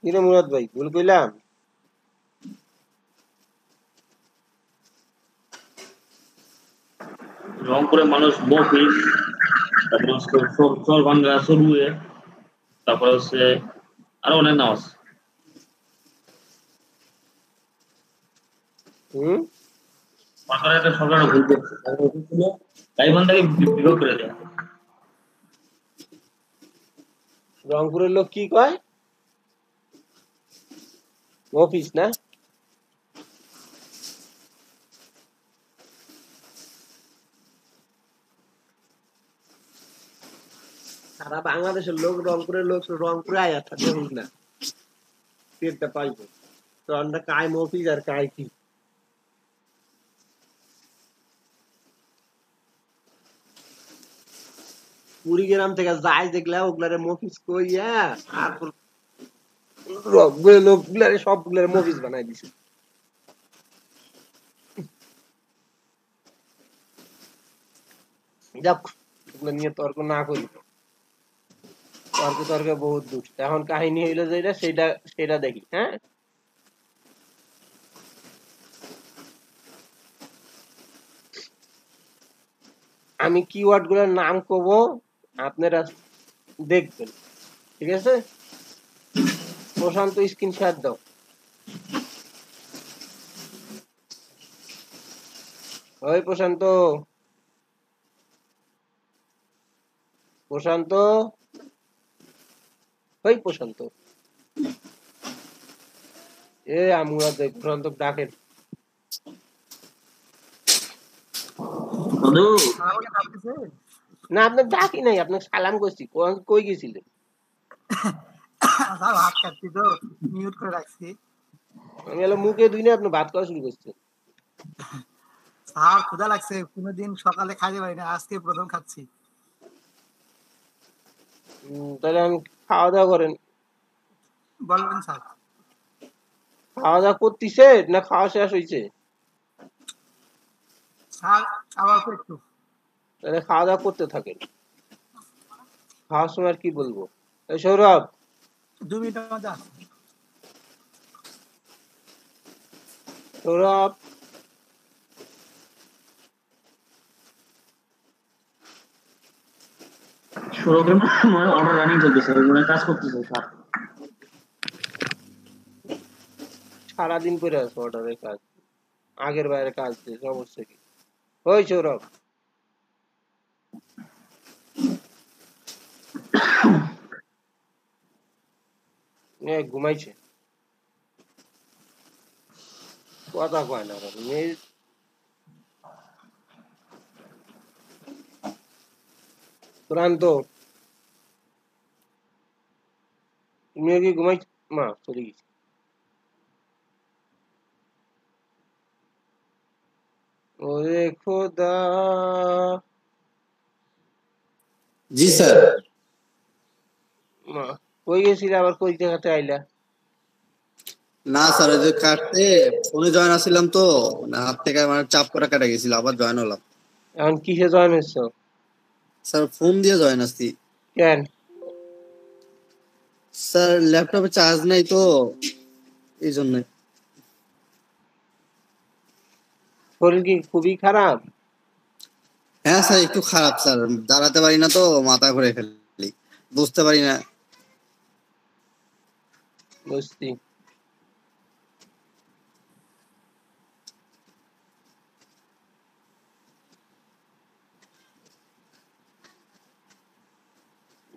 কিরে মুরাদ ভাই ভুল কইলাম? রংপুরে মানুষ মফিস, তারপর হচ্ছে চর ভাঙ্গা সরুয়ে, তারপর হচ্ছে আরো অনেক নাম আছে। হুম। সরকার ভুল করছে, তাদের উচিত ছিল গাইবান্ধাকে বিভাগ করে দেওয়া। রংপুরের লোক কি কয়? অফিস না? সারা বাংলাদেশের লোক রংপুরের লোক রংপুরে আয়া থাকে হুক না, পেটটা পাইবো। তো আমরা কায় মফিস আর কায় কি? কুড়িগ্রাম থেকে যাই দেখলা ওগুলারে মফিস কইয়া তারপর রংপুরের লোকগুলারে সবগুলারে মফিস বানাই দিছে। যাক, এগুলো নিয়ে তর্ক না করি, তর্কে তর্কে বহুত দূর। এখন কাহিনী হইলো যেটা সেটা সেটা দেখি। হ্যাঁ, আমি কিওয়ার্ড গুলোর নাম কব, আপনারা দেখবেন, ঠিক আছে? প্রশান্ত স্ক্রিনশট দাও। ওই প্রশান্ত, প্রশান্ত, ওই প্রশান্ত, এ আমরা দেখ প্রশান্ত ডাকেন। বন্ধু, না আপনার ডাকি নাই, আপনাকে সালাম করছি। কই গেছিলেন? ভাত খাচ্ছি তো, মিউট করে রাখছি। আমি হলো মুখে ধুই না, আপনি ভাত খাওয়া শুরু করছেন। স্যার ক্ষুধা লাগছে, কোনোদিন সকালে খাইতে পারি না, আজকে প্রথম খাচ্ছি। তাহলে আমি খাওয়া দাওয়া করেন। বলবেন স্যার। খাওয়া দাওয়া করতেছে না খাওয়া শেষ হয়েছে? স্যার আবার একটু। তাহলে খাওয়া দাওয়া করতে থাকেন, খাওয়ার সময় আর কি বলবো। এই সৌরভ, 2 মিনিটের মধ্যে আসছি। সৌরভ, সড়কের মনে অর্ডার রানিং চলতেছে, মানে কাজ করতেছে স্যার। সারাদিন করে আছে অর্ডারের কাজ, আগের বাইরে কাজ দিয়ে সমস্যা কি? ওই সৌরভ, ঘুমাইছে, কথা কয় না। প্রান্ত, তুমিও কি ঘুমাই? মা চলে গেছি। ওরে খোদা, জি স্যার। মা কই গেছিলে, আবার কই দেখাতে আইলা? না স্যার, ওই যে কাটতে ফোনে জয়েন আসছিলাম তো, হাত থেকে আমার চাপ করে কাটা গেছিল, আবার জয়েন হলাম। এখন কিসে জয়েন হয়েছো? স্যার ফোন দিয়ে জয়েন আসছি। কেন? স্যার ল্যাপটপে চার্জ নাই তো, এই জন্য। শরীর কি খুবই খারাপ? হ্যাঁ স্যার, একটু খারাপ স্যার, দাঁড়াতে পারি না তো, মাথা ঘুরে ফেলি, বুঝতে পারি না। বুঝছি।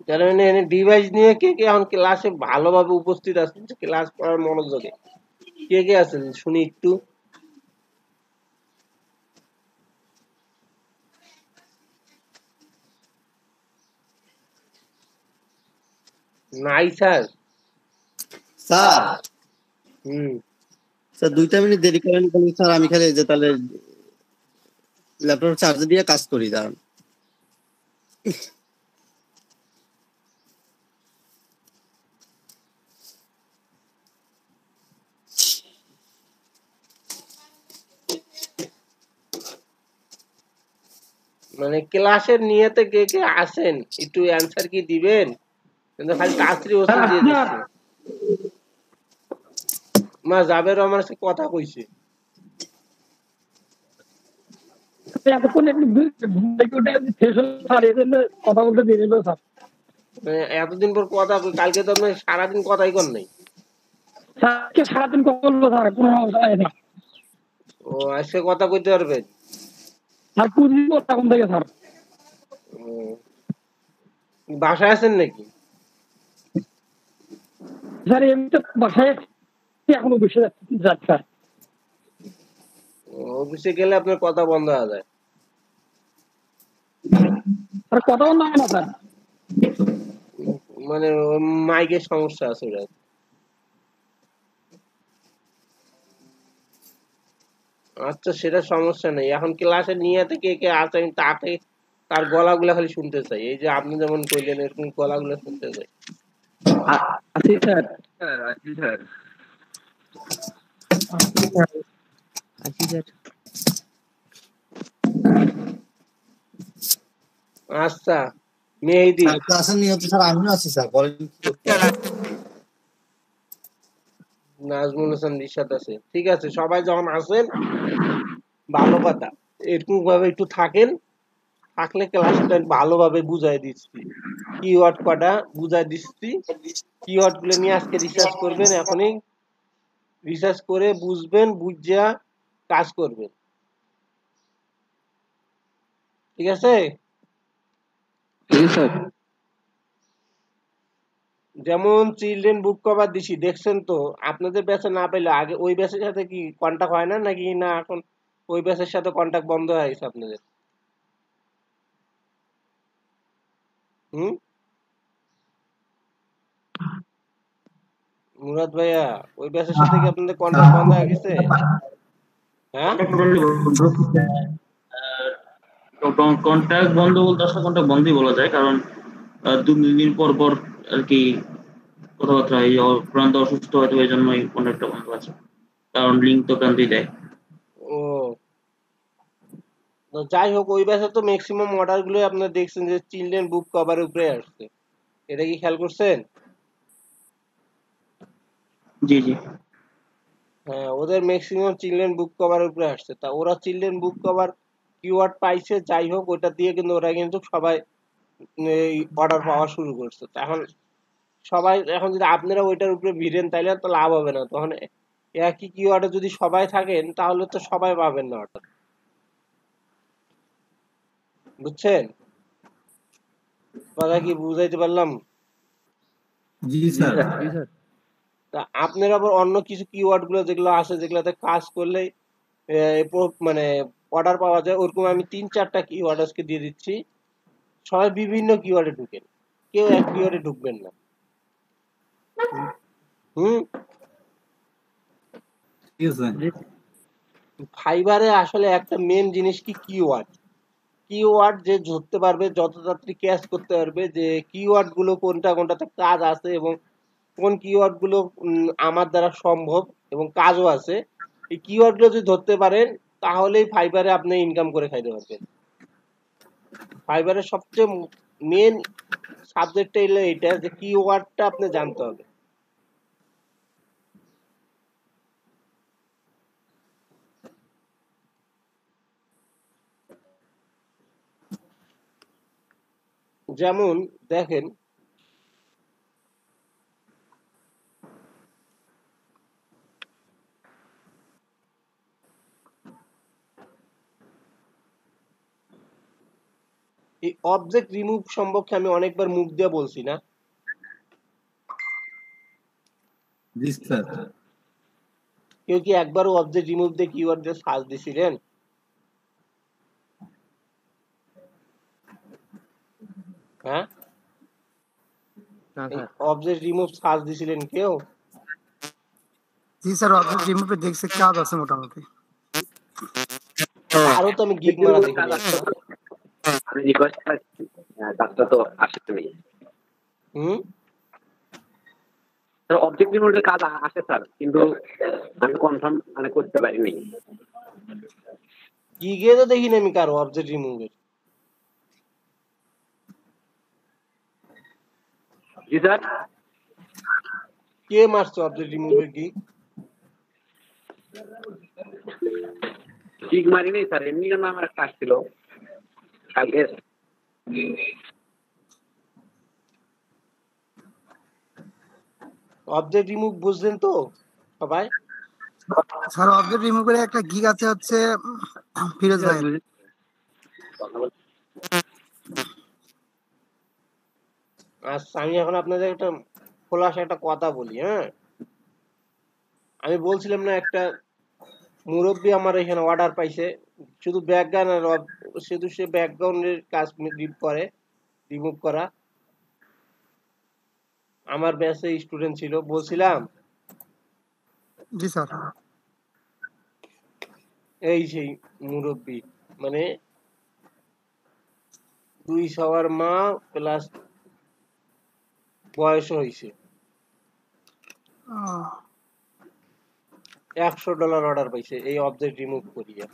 তার মানে এনে ডিভাইস নিয়ে কে কে এখন ক্লাসে ভালোভাবে উপস্থিত আছেন, ক্লাস করার মনোযোগে কে কে আছেন শুনি একটু। নাই স্যার? স্যার, হুম। স্যার 2টা মিনিট দেরি করেন খালি স্যার, আমি খালি যে তাহলে ল্যাপটপ চার্জ দিয়ে কাজ করি, দাঁড়ান। মানে ক্লাসের নিয়েতে কে কে আসেন একটু অ্যান্সার কি দিবেন? কিন্তু খালি তাড়াতাড়ি ওষুধ দিয়ে দিচ্ছে। মা জাবের আমার সাথে কথা কইছে। এতক্ষণ একটু ঘুম থেকে উঠে শেষ হলো স্যার, এই জন্য কথা বলতে দেরি হলো স্যার। এতদিন পর কথা কালকে তো আপনি সারাদিন কথাই কর নাই। স্যারকে সারাদিন কথা বলবো স্যার, কোনো সমস্যা নেই। ও আজকে কথা কইতে পারবেন? স্যার পুঁজি কোন থেকে স্যার? বাসায় আছেন নাকি? স্যার এমনিতে বাসায় এখনো বসে যাচ্ছে স্যার। অফিসে গেলে আপনার কথা বন্ধ হয়ে যায়। স্যার কথা বন্ধ হয় না স্যার। মানে মাইকের সমস্যা আছে ওটা। আচ্ছা সেটা সমস্যা নেই, এখন ক্লাসে নিয়ে কে কে আছে আমি তাকে তার গলাগুলা খালি শুনতে চাই। এই যে আপনি যেমন কইলেন এরকম গলাগুলা শুনতে চাই। আছি স্যার। আচ্ছা মেহেদি স্যার ক্লাসে নিয়ত স্যার আমিও আছি স্যার, বলেন কি করতে হবে? নাজমুল হাসান রিশাদ আছে, ঠিক আছে সবাই যখন আসেন ভালো কথা, এরকম ভাবে একটু থাকেন, থাকলে ক্লাসটা ভালোভাবে বুঝাই দিচ্ছি, কিওয়ার্ড কটা বুঝাই দিচ্ছি, কিওয়ার্ড গুলো নিয়ে আজকে রিসার্চ করবেন, এখনই রিসার্চ করে বুঝবেন, বুঝিয়া কাজ করবেন, ঠিক আছে? যেমন চিলড্রেন বুক কভার দিছি দেখছেন তো, আপনাদের ব্যাচে না পেলে আগে ওই ব্যাচের সাথে কি কন্টাক্ট হয় না নাকি, না এখন ওই ব্যাচের সাথে কন্টাক্ট বন্ধ হয়ে গেছে আপনাদের? হুম মুরাদ ভাইয়া, ওই ব্যাচের সাথে কি আপনাদের কন্টাক্ট বন্ধ হয়ে গেছে? হ্যাঁ কন্ট্যাক্ট বন্ধ বলতে আসলে কন্ট্যাক্ট বন্ধই বলা যায়, কারণ 2-3 দিন পর পর আর কি কথাবার্তা হয়। প্রান্ত অসুস্থ হয়তো এই জন্যই কন্ট্যাক্টটা বন্ধ আছে, কারণ লিঙ্ক তো কান্দি দেয়। ও তো যাই হোক, ওই ব্যাচে তো ম্যাক্সিমাম অর্ডার গুলো আপনারা দেখছেন যে চিলড্রেন বুক কভারের উপরে আসছে, এটা কি খেয়াল করছেন? জি জি। হ্যাঁ ওদের ম্যাক্সিমাম চিলড্রেন বুক কভারের উপরে আসছে, তা ওরা চিলড্রেন বুক কভার কিওয়ার্ড পাইছে, যাই হোক ওটা দিয়ে কিন্তু ওরা কিন্তু সবাই এই অর্ডার পাওয়া শুরু করছে। তো এখন সবাই, এখন যদি আপনারা ওইটার উপরে ভিড়েন তাইলে তো লাভ হবে না, তখন একই কিওয়ার্ডে যদি সবাই থাকেন তাহলে তো সবাই পাবেন না অর্ডার, বুঝছেন? কথা কি বুঝাইতে পারলাম? জি স্যার। তা আপনার আবার অন্য কিছু কিওয়ার্ড গুলো যেগুলো আছে যেগুলোতে কাজ করলে মানে অর্ডার পাওয়া যায়, ওরকম আমি 3-4টা কিওয়ার্ড আজকে দিয়ে দিচ্ছি, সবাই বিভিন্ন কিওয়ার্ডে ঢুকেন, কেউ এক কিওয়ার্ডে ঢুকবেন না। হুম ঠিক আছে। ফাইবারে আসলে একটা মেন জিনিস কি, কিওয়ার্ড। কিওয়ার্ড যে ধরতে পারবে, যত তাড়াতাড়ি ক্যাচ করতে পারবে যে কিওয়ার্ড গুলো কোনটা কোনটাতে কাজ আছে এবং কোন কিওয়ার্ড গুলো আমার দ্বারা সম্ভব এবং কাজও আছে, এই কিওয়ার্ড গুলো যদি ধরতে পারেন তাহলেই ফাইবারে আপনি ইনকাম করে খাইতে পারবেন। ফাইবারের সবচেয়ে মেন সাবজেক্টটা হলো এইটা যে কিওয়ার্ডটা আপনি জানতে হবে। যেমন দেখেন, এই অবজেক্ট রিমুভ সম্পর্কে আমি অনেকবার মুখ দিয়ে বলছি না? জি স্যার। কেউ কি একবারও অবজেক্ট রিমুভ দিয়ে কিওয়ার্ড দিয়ে সার্চ দিছিলেন? হ্যাঁ অবজেক্ট রিমুভ সার্চ দিছিলেন কেউ? জি স্যার, অবজেক্ট রিমুভে দেখছি কাজ আছে মোটামুটি। আরো তো আমি গিগ মারা দেখিনি। আমি রিকোয়েস্ট করছি, কাজটা তো আসেনি। হুম স্যার অবজেক্ট রিমোটের কাজ আসে স্যার, কিন্তু আমি কনফার্ম মানে করতে পারিনি। গিগে তো দেখিনি আমি কারো অবজেক্ট রিমুভের। জি স্যার। কে মারছে অবজেক্ট রিমুভের গিগ? ঠিক মারি নেই স্যার, এমনি জন্য আমার একটা আসছিল কালকে। অবজেক্ট রিমুভ বুঝলেন তো সবাই? স্যার অবজেক্ট রিমুভের একটা গিগ আছে হচ্ছে ফিরোজ ভাইয়ের। আচ্ছা, আমি এখন আপনাদের একটা খোলাসা একটা কথা বলি। হ্যাঁ, আমি বলছিলাম না একটা মুরব্বী আমার এখানে অর্ডার পাইছে, শুধু ব্যাকগ্রাউন্ড আর শুধু সে ব্যাকগ্রাউন্ডের কাজ রিমুভ করা। আমার ব্যাচে স্টুডেন্ট ছিল, বলছিলাম জি স্যার। এই সেই মুরব্বী, মানে 2 সবার মা প্লাস বয়স হয়েছে, $100 অর্ডার পাইছে এই অবজেক্ট রিমুভ করিয়া।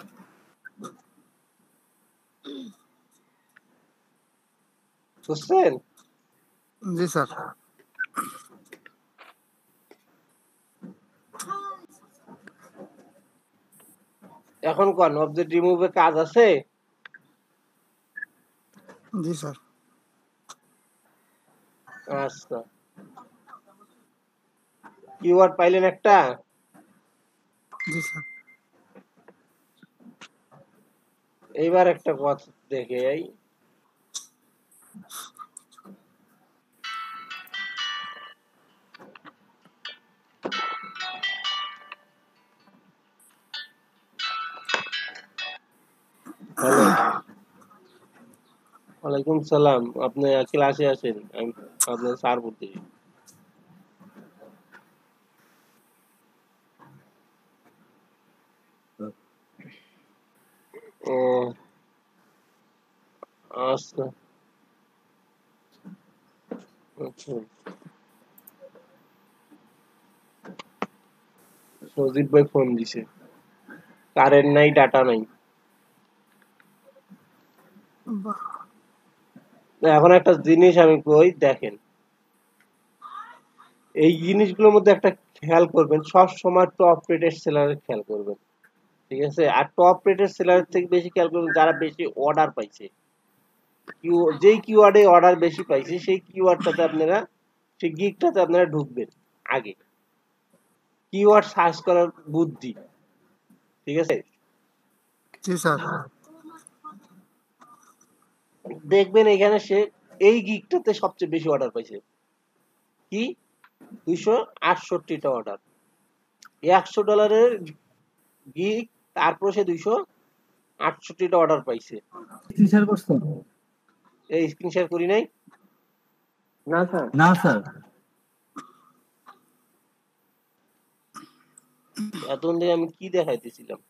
বুঝছেন? জি স্যার। এখন কোন অবজেক্ট রিমুভে কাজ আছে? জি স্যার। আচ্ছা, কিওয়ার্ড পাইলেন একটা? জি স্যার। এইবার একটা কথা দেখে এই হ্যালো, ওয়ালাইকুম সালাম। আপনি ক্লাসে আছেন? আমি আপনার স্যার বলতেছি। ও আচ্ছা আচ্ছা। সজীব ভাই ফোন দিছে, কারেন্ট নাই, ডাটা নাই। বাহ, এখন একটা জিনিস আমি কই, দেখেন এই জিনিসগুলোর মধ্যে একটা খেয়াল করবেন, সব সময় টপ রেটেড সেলারের খেয়াল করবেন, ঠিক আছে? আর টপ রেটেড সেলারের থেকে বেশি খেয়াল করবেন যারা বেশি অর্ডার পাইছে। যেই কিওয়ার্ডে অর্ডার বেশি পাইছে সেই কিওয়ার্ডটাতে আপনারা, সেই গিগটাতে আপনারা ঢুকবেন আগে। কিওয়ার্ড সার্চ করার বুদ্ধি, ঠিক আছে? জি স্যার। দেখবেন এখানে সে এই গিগটাতে সবচেয়ে বেশি অর্ডার পাইছে, কি 268টা অর্ডার, $100 গিগ, তারপর সে 268টা অর্ডার পাইছে। শেয়ার করছো? এই স্ক্রিন শেয়ার করি নাই? না স্যার, না স্যার। এতক্ষণ ধরে আমি কি দেখাইতেছিলাম?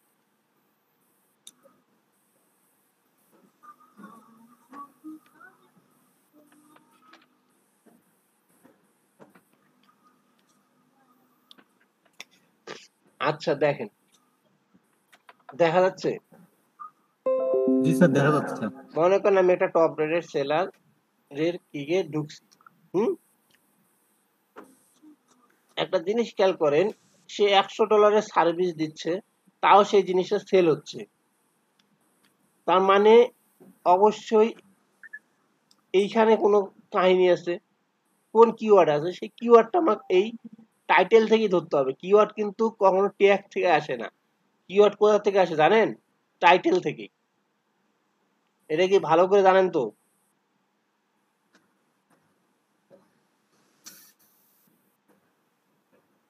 আচ্ছা দেখেন, দেখা যাচ্ছে? জি স্যার, দেখা যাচ্ছে। মনে করেন আমি একটা টপ রেটেড সেলার এর কিগে ঢুকছি। হুম, একটা জিনিস খেয়াল করেন, সে $100 সার্ভিস দিচ্ছে, তাও সেই জিনিসটা সেল হচ্ছে। তার মানে অবশ্যই এইখানে কোনো কাহিনী আছে, কোন কিওয়ার্ড আছে, সেই কিওয়ার্ডটা আমাকে এই টাইটেল থেকেই ধরতে হবে। কিওয়ার্ড কিন্তু কখনো ট্যাগ থেকে আসে না। কিওয়ার্ড কোথা থেকে আসে জানেন? টাইটেল থেকে। এটা কি ভালো করে জানেন তো?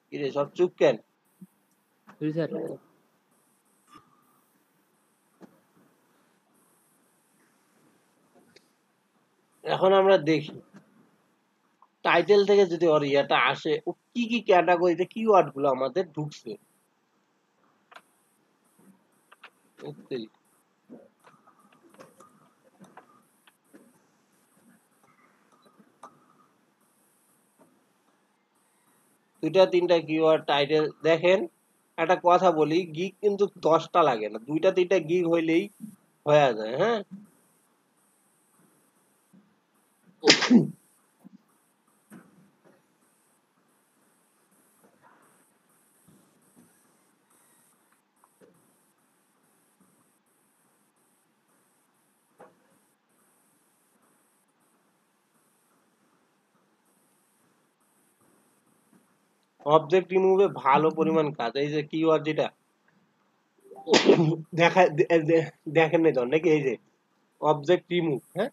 কিরে সব চুপ কেন? এখন আমরা দেখি টাইটেল থেকে যদি ওর ইয়েটা আসে, ও কি কি ক্যাটাগরিতে কিওয়ার্ড গুলো আমাদের ঢুকছে। বুঝতেই। দুইটা তিনটা কিওয়ার্ড টাইটেল দেখেন। একটা কথা বলি, গিগ কিন্তু 10টা লাগে না, 2টা 3টা গিগ হইলেই হয়ে যায়। হ্যাঁ, অবজেক্ট রিমুভে ভালো পরিমাণ কাজ। এই যে কিওয়ার্ড যেটা দেখা দেখেন নাই তো নাকি, এই যে অবজেক্ট রিমুভ, হ্যাঁ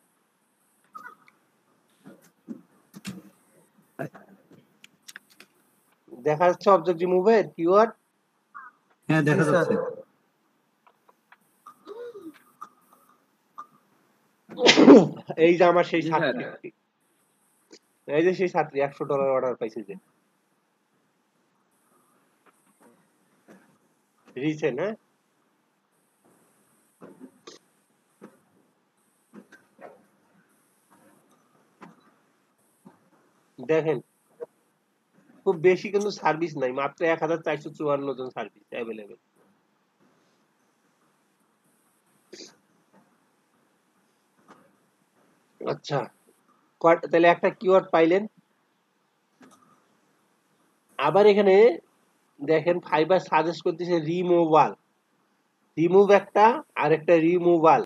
দেখা যাচ্ছে অবজেক্ট রিমুভের কিওয়ার্ড। হ্যাঁ জি দেখা স্যার। যাচ্ছে। এই যে আমার সেই জি স্যার। ছাত্রী, এই যে সেই ছাত্রী $100 অর্ডার পাইছে, যে রিসেন্ট, হ্যাঁ দেখেন খুব বেশি কিন্তু সার্ভিস নাই, মাত্র 1454 জন সার্ভিস অ্যাভেলেবেল। আচ্ছা তাহলে একটা কিওয়ার্ড পাইলেন। আবার এখানে দেখেন ফাইবার সাজেস্ট করতেছে রিমুভাল, রিমুভ একটা আর একটা রিমুভাল,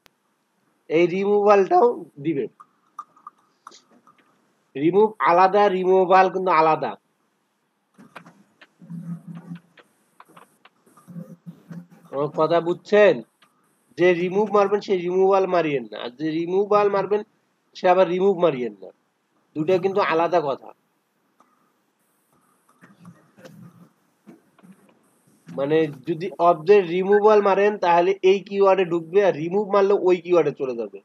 এই রিমুভালটাও দিবে। রিমুভ আলাদা, রিমুভাল কিন্তু আলাদা। আমার কথা বুঝছেন? যে রিমুভ মারবেন সে রিমুভাল মারিয়েন না, আর যে রিমুভাল মারবেন সে আবার রিমুভ মারিয়েন না, দুটো কিন্তু আলাদা কথা। মানে যদি অবজেক্ট রিমুভাল মারেন তাহলে এই কিওয়ার্ডে ঢুকবে, আর রিমুভ মারলে ওই কিওয়ার্ডে চলে যাবে।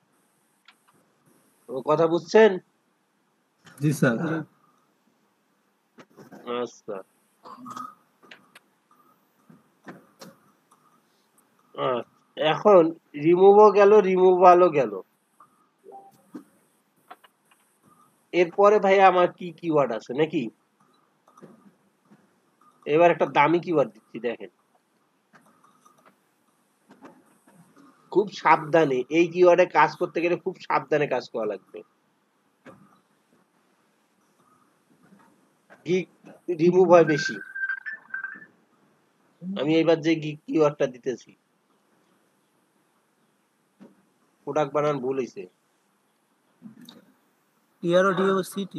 আমার কথা বুঝছেন? জি স্যার। জি। আচ্ছা এখন রিমুভও গেল, রিমুভালও গেল। এরপরে ভাই আমার কি কিওয়ার্ড আছে নাকি? এবার একটা দামি কিওয়ার্ড দিচ্ছি, দেখেন খুব সাবধানে এই কিওয়ার্ডে কাজ করতে গেলে খুব সাবধানে কাজ করা লাগবে। গিগ রিমুভ হয় বেশি। আমি এবার যে গিগ কিওয়ার্ডটা দিতেছি, প্রোডাক্ট বানান ভুল হয়েছে। PRODUCT।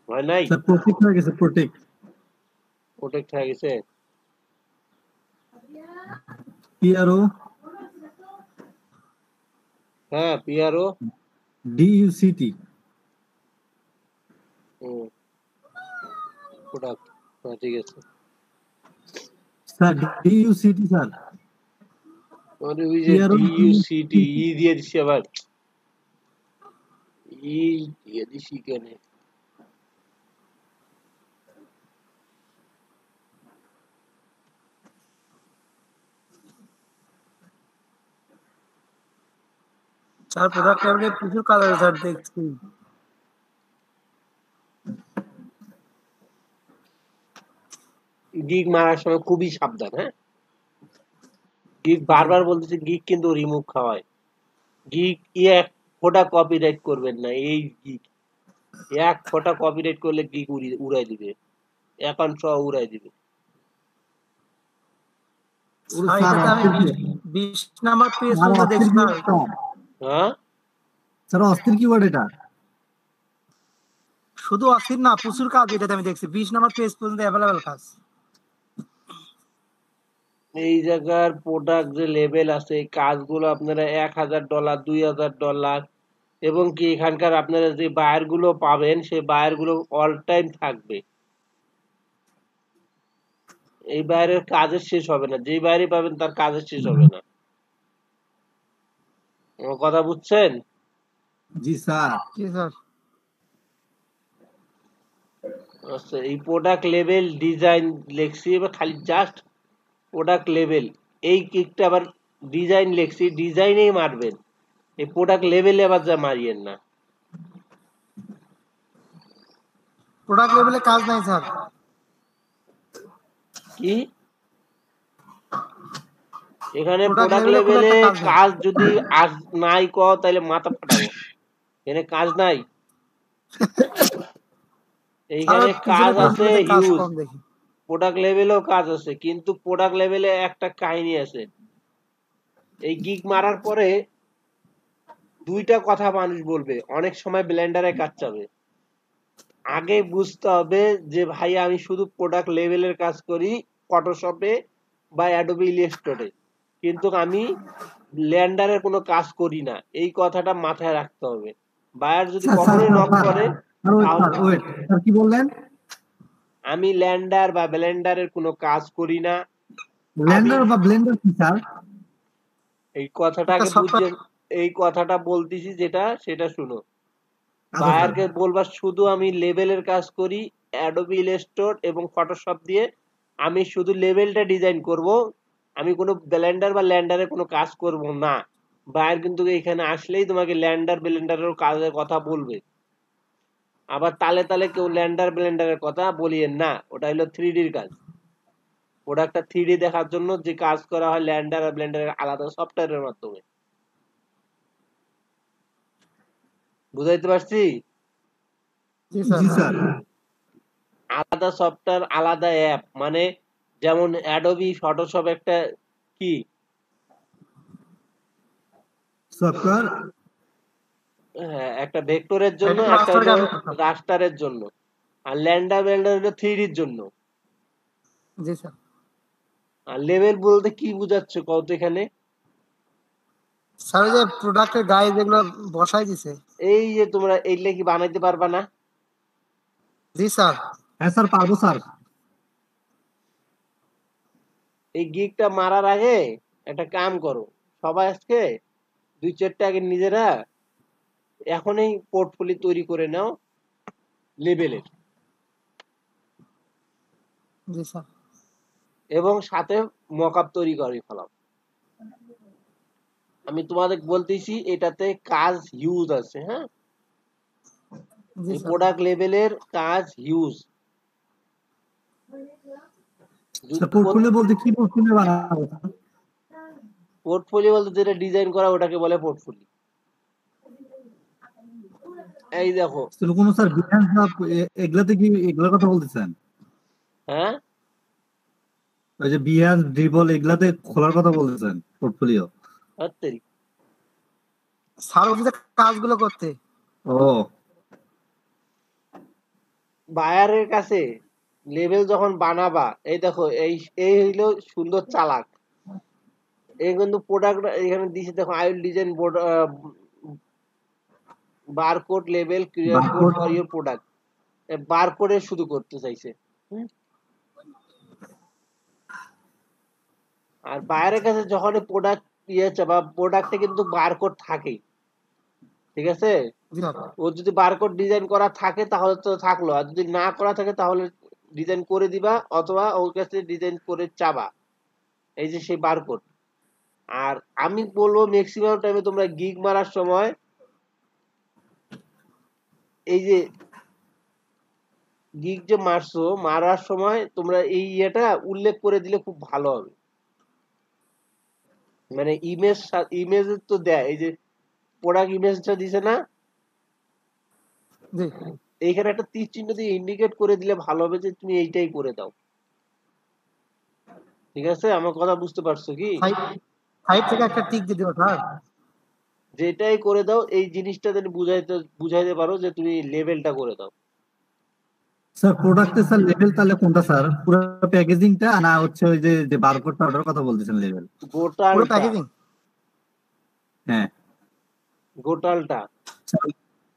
হয় নাই, স্যার প্রোটেক্ট হয়ে গেছে, প্রোটেক্ট। প্রোটেক্ট হয়ে গেছে। PRO হ্যাঁ পিআরও DUCT। প্রোডাক্ট, হ্যাঁ ঠিক আছে। Sir DUCT sir. আমাদের ওই যে PRO ডিইউসিটি ই দিয়ে দিছি, আবার ই দিয়ে দিছি কেন? স্যার প্রোডাক্ট ট্যাবলে প্রচুর কাজ আছে স্যার, দেখছি। গিগ মারার সময় খুবই সাবধান, হ্যাঁ গিগ বারবার বলতেছি, গিগ কিন্তু রিমুভ খাওয়ায়। গিগ এক ফোঁটা কপিরাইট করবেন না, এই গিগ এক ফোঁটা কপিরাইট করলে গিগ উড়াই দিবে, অ্যাকাউন্ট সহ উড়াই দিবে। স্যার এটাতে আমি 20 নাম্বার পেজ স্যার পর্যন্ত অস্থির দেখছি না। কিওয়ার্ড। হ্যাঁ স্যার অস্থির কিওয়ার্ড এটা। শুধু অস্থির না, প্রচুর কাজ এটাতে আমি দেখছি, 20 নাম্বার পেজ পর্যন্ত অ্যাভেলেবেল কাজ। এই জায়গার প্রোডাক্ট যে লেভেল আছে, এই কাজগুলো আপনারা $1000, $2000, এবং কি এখানকার আপনারা যে বায়ার গুলো পাবেন সেই বায়ার গুলো অল টাইম থাকবে। এই বায়ারের কাজের শেষ হবে না, যেই বায়ারই পাবেন তার কাজের শেষ হবে না। আমার কথা বুঝছেন? জি স্যার। জি স্যার। আচ্ছা এই প্রোডাক্ট লেভেল ডিজাইন লেখছি, এবার খালি জাস্ট প্রোডাক্ট লেভেল, এই কিকটা আবার ডিজাইন লেখছি, ডিজাইনেই মারবেন, এই প্রোডাক্ট লেভেলে আবার যা মারিয়েন না। প্রোডাক্ট লেভেলে কাজ নাই স্যার। কি এখানে প্রোডাক্ট প্রোডাক্ট লেভেলে খুব লেভেলে একটা কাজ নাই। কাজ যদি নাই কও তাহলে মাথা ফাটাবো, এখানে কাজ নাই। এইখানে কাজ আছে কাজ হিউজ, কম দেখি। প্রোডাক্ট লেভেলেও কাজ আছে, কিন্তু প্রোডাক্ট লেভেলে একটা কাহিনী আছে। এই গিগ মারার পরে দুইটা কথা মানুষ বলবে, অনেক সময় ব্লেন্ডারে কাজ চাবে। আগে বুঝতে হবে যে ভাই আমি শুধু প্রোডাক্ট লেভেলের কাজ করি ফটোশপে বা অ্যাডোবি ইলাস্ট্রেটরে, কিন্তু আমি ব্লেন্ডারের কোনো কাজ করি না, এই কথাটা মাথায় রাখতে হবে। বায়ার যদি স্যার স্যার কখনোই স্যার নক স্যার করে তাহলে স্যার ওয়েট স্যার কি বললেন? আমি ল্যান্ডার বা ব্লেন্ডারের কোনো কাজ করি না। আমি ব্লেন্ডার বা ব্লেন্ডার কি স্যার? এই কথাটাকে একটা সফটওয়্যার। বুঝিয়ে, এই কথাটা বলতেছি যেটা সেটা শুনো। আচ্ছা স্যার। বায়ারকে বলবা শুধু আমি লেভেলের কাজ করি অ্যাডোবি ইলাস্ট্রেটর এবং ফটোশপ দিয়ে, আমি শুধু লেভেলটা ডিজাইন করব, আমি কোনো ব্লেন্ডার বা ল্যান্ডারে কোনো কাজ করব না। বায়ার কিন্তু এখানে আসলেই তোমাকে ল্যান্ডার ব্লেন্ডারের কাজের কথা বলবে। আবার তালে তালে কেউ ল্যান্ডার ব্লেন্ডারের কথা বলিয়েন না, ওটা হলো 3ডির কাজ। প্রোডাক্টটা 3ডি দেখার জন্য যে কাজ করা হয় ল্যান্ডার আর ব্লেন্ডারের আলাদা সফটওয়্যারের মাধ্যমে। বুঝাইতে পারছি? জি স্যার। জি স্যার। আলাদা সফটওয়্যার আলাদা অ্যাপ, মানে যেমন অ্যাডোবি ফটোশপ একটা কি সফটওয়্যার। একটা ভেক্টরের জন্য, এটা একটা রাস্টার হলো গান করতাম। রাস্টারের জন্য, আর ল্যান্ডার ব্লেন্ডার হলো 3ডির জন্য। জি স্যার। আর লেভেল বলতে কি বুঝাচ্ছ কত এখানে? স্যার ওই যে প্রোডাক্টের গায়ে যেগুলো বসাই দিছে। এই যে তোমরা এইগুলা কি বানাইতে পারবা না? জি স্যার। হ্যাঁ স্যার পারবো স্যার। এই গিগটা মারার আগে একটা কাম করো, সবাই আজকে 2-4টা আগে নিজেরা এখনই পোর্টফোলিও তৈরি করে নাও লেভেলের, জি স্যার। এবং সাথে মকআপ তৈরি করে ফেলাও। আমি তোমাদের বলতেছি এটাতে কাজ হিউজ আছে। হ্যাঁ, জি এই স্যার। প্রোডাক্ট লেভেলের কাজ হিউজ। স্যার পোর্টফোলিও বলতে কি পোর্টফোলিও বানাবো? পোর্টফোলিও বলতে যেটা ডিজাইন করা ওটাকে বলে পোর্টফোলিও। এই দেখো, স্যার কোনো স্যার বিহ্যান্স বা এগুলাতে কি এগুলোর কথা বলতেছেন? হ্যাঁ ওই যে বিহ্যান্স ড্রিবল এগুলাতে খোলার কথা বলতেছেন পোর্টফোলিও? সত্যি স্যার অফিসে কাজগুলো করতে। ও বায়ারের কাছে লেভেল যখন বানাবা, এই দেখো এই এই হইলো সুন্দর চালাক। এই কিন্তু প্রোডাক্ট এখানে দিছে, দেখো I will design board barcode level create code barcode. For your product. বারকোডে শুধু করতে চাইছে। আর বায়ারের কাছে যখন প্রোডাক্ট ইয়েছে বা প্রোডাক্টে কিন্তু বারকোড থাকেই, ঠিক আছে? জি স্যার। ও যদি বারকোড ডিজাইন করা থাকে তাহলে তো থাকলো, আর যদি না করা থাকে তাহলে ডিজাইন করে দিবা, অথবা ওর কাছে ডিজাইন করে চাবা। এই যে সেই বারকোড। আর আমি বলবো ম্যাক্সিমাম টাইমে তোমরা গিগ মারার সময় এই যে গিগ যে মারছো, মারার সময় তোমরা এই ইয়েটা উল্লেখ করে দিলে খুব ভালো হবে। মানে ইমেজ তো দেয়, এই যে প্রোডাক্ট ইমেজটা দিছে না, জি। এইখানে একটা তীর চিহ্ন দিয়ে ইন্ডিকেট করে দিলে ভালো হবে যে তুমি এইটাই করে দাও। ঠিক আছে, আমার কথা বুঝতে পারছো কি? সাইড থেকে একটা টিক দিয়ে দিও স্যার। যেটাই করে দাও এই জিনিসটা যেন বুঝাইতে পারো যে তুমি লেভেলটা করে দাও। স্যার প্রোডাক্টে স্যার লেভেল তাহলে কোনটা স্যার? পুরো প্যাকেজিংটা না হচ্ছে ওই যে যে বারকোডটা ওটার কথা বলতেছেন লেভেল? পুরো গোটালটা, প্যাকেজিং। হ্যাঁ গোটালটা। স্যার,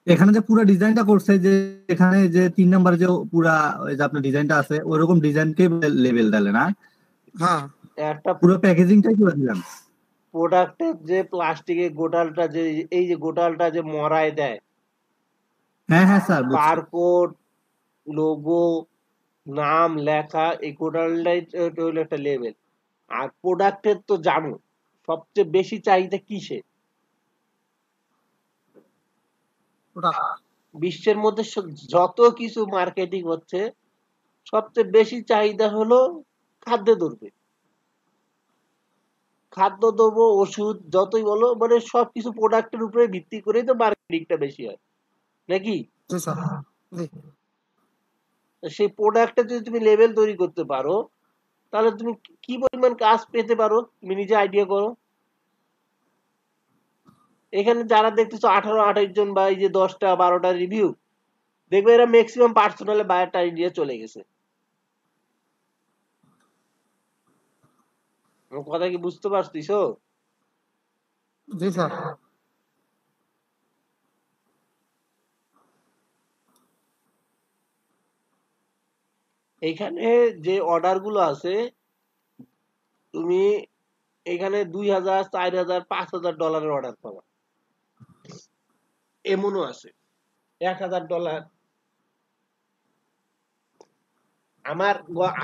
এখানে যে পুরো ডিজাইনটা করছে, যে এখানে যে 3 নম্বরে যে পুরা ওই যে আপনার ডিজাইনটা আছে ওইরকম ডিজাইনকে লেভেল দিলে না, হ্যাঁ। একটা পুরো প্যাকেজিংটাই করে দিলাম। প্রোডাক্টের যে প্লাস্টিকের গোটালটা, যে এই যে গোটালটা যে মরায় দেয়, হ্যাঁ হ্যাঁ স্যার বুঝছি। বারকোড, লোগো, নাম লেখা, এই গোটালটাই হলো একটা লেভেল। আর প্রোডাক্টের তো জানো সবচেয়ে বেশি চাহিদা কিসে? ওটা বিশ্বের মধ্যে যত কিছু মার্কেটিং হচ্ছে সবচেয়ে বেশি চাহিদা হলো খাদ্যদ্রব্যে। খাদ্যদ্রব্য, ওষুধ, যতই বলো, মানে সবকিছু প্রোডাক্টের উপরে ভিত্তি করেই তো মার্কেটিংটা বেশি হয় নাকি? জি স্যার। জি। সেই প্রোডাক্টটা যদি তুমি লেভেল তৈরি করতে পারো তাহলে তুমি কি পরিমাণ কাজ পেতে পারো তুমি নিজে আইডিয়া করো। এখানে যারা দেখতেছো 18-28 জন বা এই যে 10টা 12টা রিভিউ, দেখবে এরা ম্যাক্সিমাম পার্সোনালে বায়োটা দিয়ে চলে গেছে। আমার কথা কি বুঝতে পারছিস? জি স্যার। এখানে যে অর্ডার গুলো আছে, তুমি এখানে 2000, 4000, $5000 অর্ডার পাবা, এমনও আছে $1000। আমার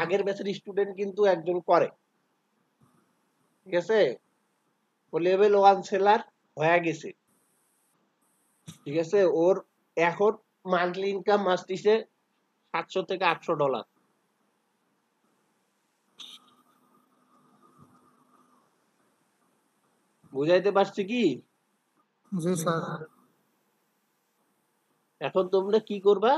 আগের ব্যাচের স্টুডেন্ট কিন্তু একজন করে, ঠিক আছে, ও লেভেল 1 সেলার হয়ে গেছে, ঠিক আছে। ওর এখন মান্থলি ইনকাম আসতেছে $700 থেকে $800। বুঝাইতে পারছি কি? জি স্যার। এখন তোমরা কি করবা?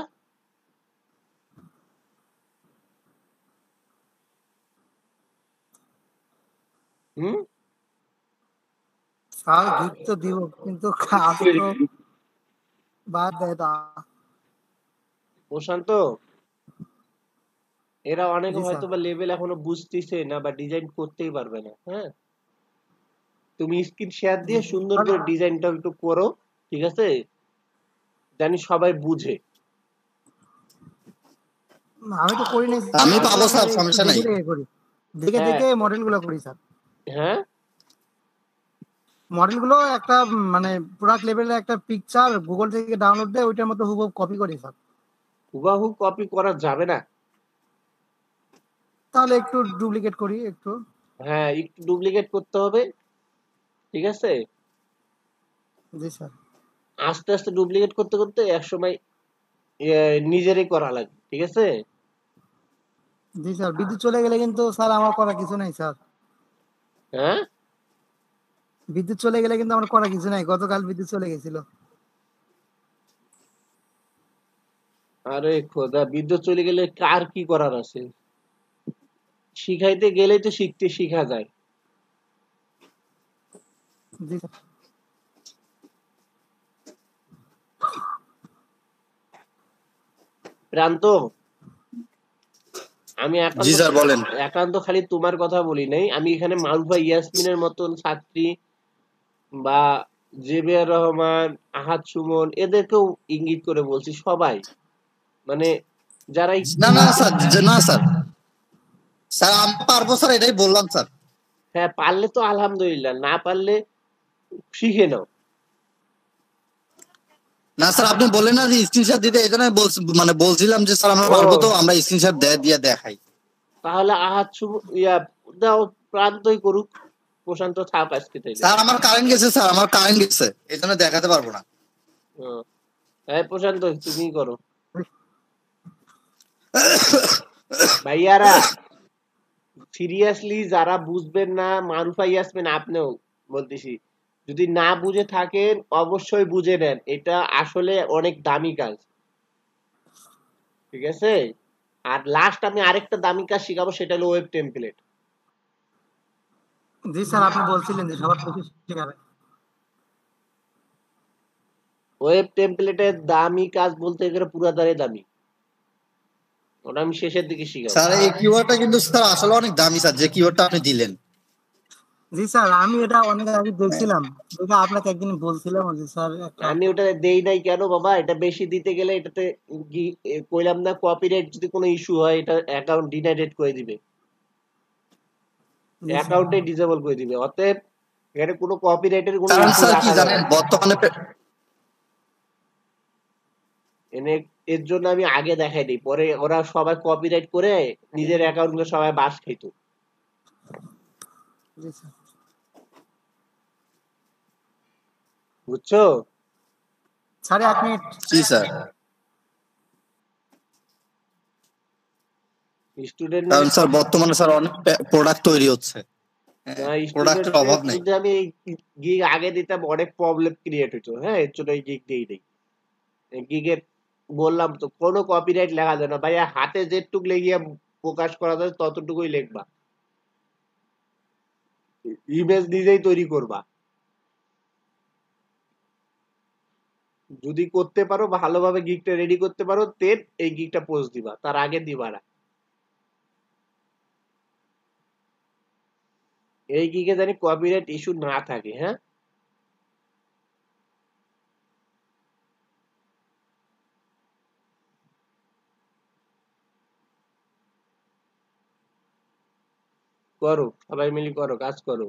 হুম, স্যার গিফট তো দিব, কিন্তু কাজ তো বাদ দেয় তা। প্রশান্ত, এরা অনেকে জি স্যার। হয়তো বা লেভেল এখনো বুঝতেছে না বা ডিজাইন করতেই পারবে না। হ্যাঁ, তুমি স্ক্রিন শেয়ার দিয়ে সুন্দর করে ডিজাইনটা একটু করো, ঠিক আছে, জানি সবাই বুঝে। আমি তো করি নাই স্যার, আমি আমি পাবো স্যার, একটু সমস্যা নাই। দেখে দেখে করি, দেখে হ্যাঁ দেখে মডেল গুলো করি স্যার। হ্যাঁ, মডেল গুলো একটা মানে প্রোডাক্ট লেভেলের একটা পিকচার গুগল থেকে ডাউনলোড দিয়ে ওইটার মতো হুবহু কপি করি স্যার। হুবাহু কপি করা যাবে না। তাহলে একটু ডুপ্লিকেট করি একটু। হ্যাঁ, একটু ডুপ্লিকেট করতে হবে, ঠিক আছে। জি স্যার। আস্তে আস্তে ডুপ্লিকেট করতে করতে একসময় নিজেরই করা লাগবে, ঠিক আছে। জি স্যার, বিদ্যুৎ চলে গেলে কিন্তু স্যার আমার করা কিছু নাই স্যার। হ্যাঁ, বিদ্যুৎ চলে গেলে কিন্তু আমার করা কিছু নাই, গতকাল বিদ্যুৎ চলে গেছিল। আরে খোদা, বিদ্যুৎ চলে গেলে কার কি করার আছে? শিখাইতে গেলেই তো শিখতে শিখা যায়। জি স্যার। প্রান্ত, আমি জি স্যার বলেন। একান্ত খালি তোমার কথা বলি নাই, আমি এখানে মারুফা ইয়াসমিনের মতন ছাত্রী বা জেবিয়ার রহমান, আহাদ সুমন এদেরকেও ইঙ্গিত করে বলছি, সবাই মানে যারা একটু, না না স্যার, না স্যার, স্যার আমি পারবো স্যার, এটাই বললাম স্যার। হ্যাঁ পারলে তো আলহামদুলিল্লাহ, না পারলে শিখে নাও। না স্যার, আপনি বললেন না যে স্ক্রিনশট দিতে, এই জন্য মানে বলছিলাম যে স্যার আমরা ও পারবো, তো আমরা স্ক্রিনশট দিয়ে দেখাই। তাহলে আহাদ সুমন ইয়া দাও, প্রান্তই করুক, প্রশান্ত থাক আজকে তাইলে। স্যার আমার কারেন্ট গেছে, স্যার আমার কারেন্ট গেছে, এই জন্য দেখাতে পারবো না। হ্যাঁ প্রশান্ত তুমি করো। ভাইয়ারা সিরিয়াসলি যারা বুঝবেন না, মারুফা ইয়াসমিন আপনিও বলতেছি, যদি না বুঝে থাকেন অবশ্যই বুঝে নেন, এটা আসলে অনেক দামি কাজ, ঠিক আছে। আর লাস্ট আমি আরেকটা দামি কাজ শিখাবো, সেটা হলো ওয়েব টেমপ্লেট। জি স্যার, আপনি বলছিলেন যে সবার প্রতি শেখাবেন। ওয়েব টেমপ্লেটের দামি কাজ বলতে গেলে পুরাদারে দামি, ওটা আমি শেষের দিকে শিখাবো। স্যার এই কিওয়ার্ডটা কিন্তু স্যার আসলে অনেক দামি স্যার, যে কিওয়ার্ডটা আপনি দিলেন। জি স্যার, আমি এটা অনেক আগে দেখছিলাম, দেখে আপনাকে একদিন বলছিলাম যে স্যার একটা। আমি ওটা দেই নাই কেন বাবা, এটা বেশি দিতে গেলে এটাতে কইলাম না, কপিরাইট যদি কোনো ইস্যু হয় এটা অ্যাকাউন্ট ডিনাইটেড করে দিবে, জি স্যার। অ্যাকাউন্টে ডিসেবল করে দিবে। অতএব এখানে কোনো কপিরাইটের কোনো কারণ ইস্যু স্যার কি রাখা যাবে জানেন, না। বর্তমানে এর জন্য আমি আগে দেখাই দিই, পরে ওরা সবাই কপিরাইট করে নিজের অ্যাকাউন্ট গুলো সবাই বাস খাইত, জি স্যার। বুঝছো? 8:30 জি স্যার, স্টুডেন্ট কারণ স্যার বর্তমানে স্যার অনেক প্রোডাক্ট তৈরি হচ্ছে, প্রোডাক্টের অভাব নেই। যদি আমি গিগ আগে দিতাম অনেক প্রবলেম ক্রিয়েট হতো। হ্যাঁ, এর জন্য এই গিগ দিই নেই। গিগের বললাম তো কোনো কপিরাইট লেখা যায় না ভাইয়া, হাতে যেটুক লেগিয়ে প্রকাশ করা যায় ততটুকুই লিখবা, ইমেজ নিজেই তৈরি করবা। যদি করতে পারো ভালোভাবে গিগটা রেডি করতে পারো তেন এই গিগটা পোস্ট দিবা, তার আগে দিবা না। এই গিগে জানি কপিরাইট ইস্যু না থাকে। হ্যাঁ, করো সবাই মিলে করো, কাজ করো।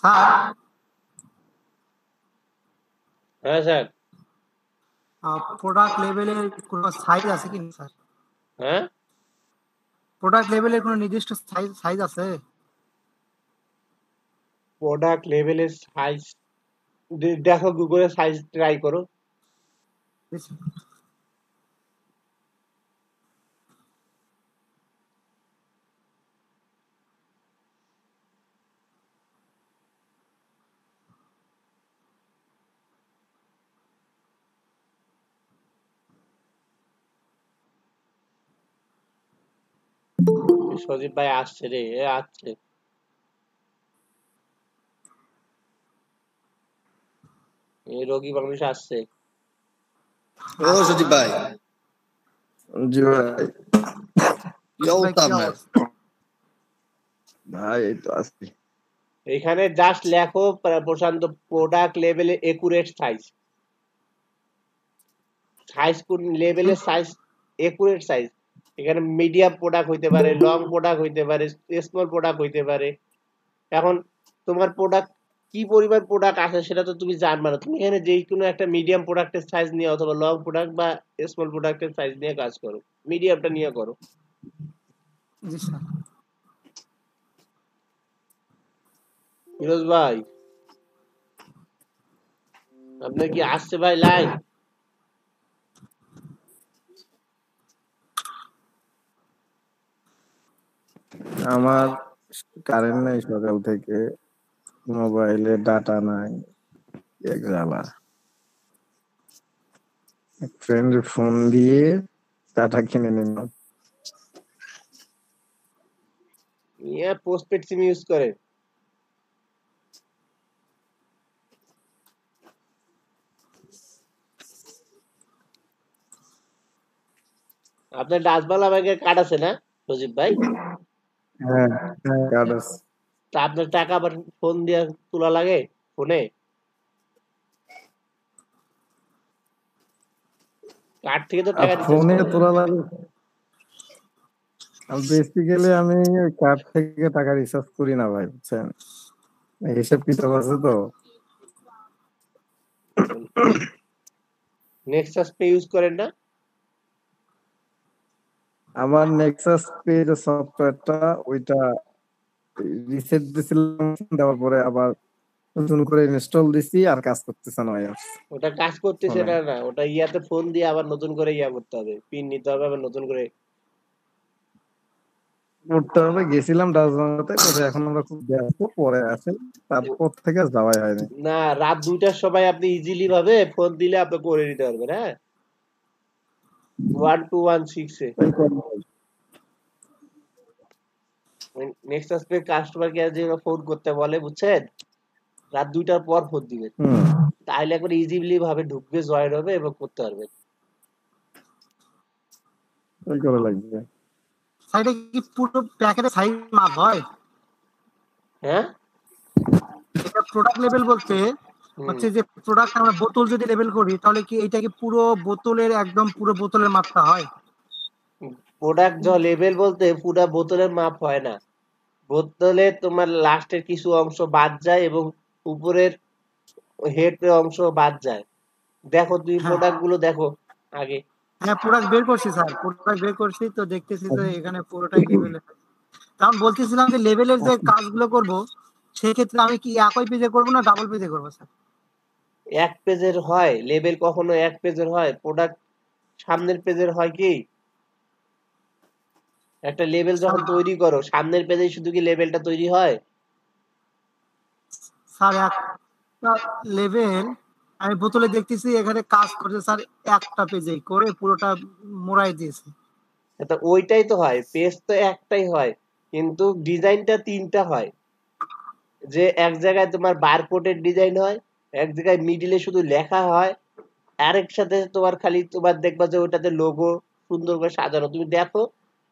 স্যার হ্যাঁ স্যার। প্রোডাক্ট লেভেলের কোনো সাইজ আছে কি না স্যার? হ্যাঁ, প্রোডাক্ট লেভেলের কোনো নির্দিষ্ট সাইজ আছে? প্রোডাক্ট লেভেলের সাইজ দেখো, গুগলে সাইজ ট্রাই করো। জি স্যার। সজীব ভাই আসছে রে, এ আসছে। এই রোগী মানুষ আসছে। ও সজীব ভাই, জি ভাই। কি ভাই, অবস্থা কি আপনার? অবস্থা? ভাই এই তো আছি। এখানে জাস্ট লেখো প্রশান্ত প্রোডাক্ট লেভেলে একুরেট সাইজ। সাইজ কোন লেভেলের সাইজ? Accurate size. এখানে মিডিয়াম প্রোডাক্ট হইতে পারে, লং প্রোডাক্ট হইতে পারে, স্মল প্রোডাক্ট হইতে পারে। এখন তোমার প্রোডাক্ট কি পরিমাণ প্রোডাক্ট আছে সেটা তো তুমি জানবে না। তুমি এখানে যে কোনো একটা মিডিয়াম প্রোডাক্টের সাইজ নিয়ে অথবা লং প্রোডাক্ট বা স্মল প্রোডাক্টের সাইজ নিয়ে কাজ করো, মিডিয়ামটা নিয়ে করো। জি স্যার। ফিরোজ ভাই, আপনার কি আসছে ভাই লাইন? আমার কারেন্ট নাই সকাল থেকে, মোবাইলে ডাটা নাই, এক জ্বালা। এক ফ্রেন্ড ফোন দিয়ে ডাটা কিনে নিলাম। ইয়া পোস্টপেড সিম ইউজ করে? আপনার ডাচবাংলা ব্যাংকের কার্ড আছে না সজীব ভাই? হ্যাঁ হ্যাঁ, কার্ড আছে। তা আপনার টাকা আবার ফোন দিয়ে তোলা লাগে ফোনে? কার্ড থেকে তো টাকা রিচার্জ ফোনে করে। তোলা লাগে। বেসিক্যালি আমি কার্ড থেকে টাকা রিচার্জ করি না ভাই, বুঝছেন? হিসাব কিতাব আছে তো। নেক্সাস পে ইউজ করেন না? আমার নেক্সাস পে যে সফটওয়্যারটা, ওইটা রিসেট দিছিলাম, দেওয়ার পরে আবার নতুন করে ইনস্টল দিছি, আর কাজ করতেছে না ভাই। ওটা কাজ করতেছে না, না ওটা ইয়াতে ফোন দিয়ে আবার নতুন করে ইয়া করতে হবে, পিন নিতে হবে আবার নতুন করে। করতে হবে। গেছিলাম ডাচবাংলাতে, কোথায় এখন আমরা খুব ব্যস্ত, পরে আসে, তারপর থেকে আর যাওয়াই হয়নি। না, রাত 2টার সময় আপনি ইজিলি ভাবে ফোন দিলে আপনি করে নিতে পারবেন। হ্যাঁ, 1216 এ নেক্সাস পে কাস্টমার কেয়ার যে ফোন করতে বলে, বুঝছেন? রাত 2টার পর ফোন দিবেন, তাহলে একবার ইজিলি ভাবে ঢুকবে, জয়েন হবে এবং করতে পারবে। ওই করে লাগবে। সাইডে কি পুরো প্যাকেটের সাইজ মাপ হয়? হ্যাঁ, এটা প্রোডাক্ট লেভেল বলতে হচ্ছে যে প্রোডাক্ট আমরা বোতল যদি লেভেল করি তাহলে কি এটা কি পুরো বোতলের একদম পুরো বোতলের মাপটা হয়? প্রোডাক্ট লেভেল বলতে পুরো বোতলের মাপ হয় না। বোতলে তোমার লাস্টের কিছু অংশ বাদ যায় এবং উপরের হেড অংশ বাদ যায়। দেখো তুমি প্রোডাক্ট গুলো দেখো আগে। হ্যাঁ, প্রোডাক্ট বের করছি স্যার, প্রোডাক্ট বের করছি তো দেখতেছি যে এখানে পুরোটাই লেভেলে। কারণ বলতেছিলাম যে লেভেলের যে কাজগুলো করব সেই ক্ষেত্রে আমি কি একই পেজে করব না ডাবল পেজে করব স্যার? এক পেজের হয় লেভেল? কখনো এক পেজের হয়? প্রোডাক্ট সামনের পেজের হয় কি? একটা লেভেল যখন স্যার তৈরি করো সামনের পেজে শুধু কি লেভেলটা তৈরি হয়? স্যার একটা লেভেল আমি বোতলে দেখতেছি এখানে কাজ করছে স্যার, একটা পেজে করে পুরোটা মোড়াই দিয়েছে। তো ওইটাই তো হয়, পেজ তো একটাই হয় কিন্তু ডিজাইনটা তিনটা হয়। যে এক জায়গায় তোমার বারকোডের ডিজাইন হয়, এক জায়গায় মিডিলে শুধু লেখা হয়, আরেক সাথে তোমার খালি তোমার দেখবা যে ওটাতে লোগো সুন্দর করে সাজানো। তুমি দেখো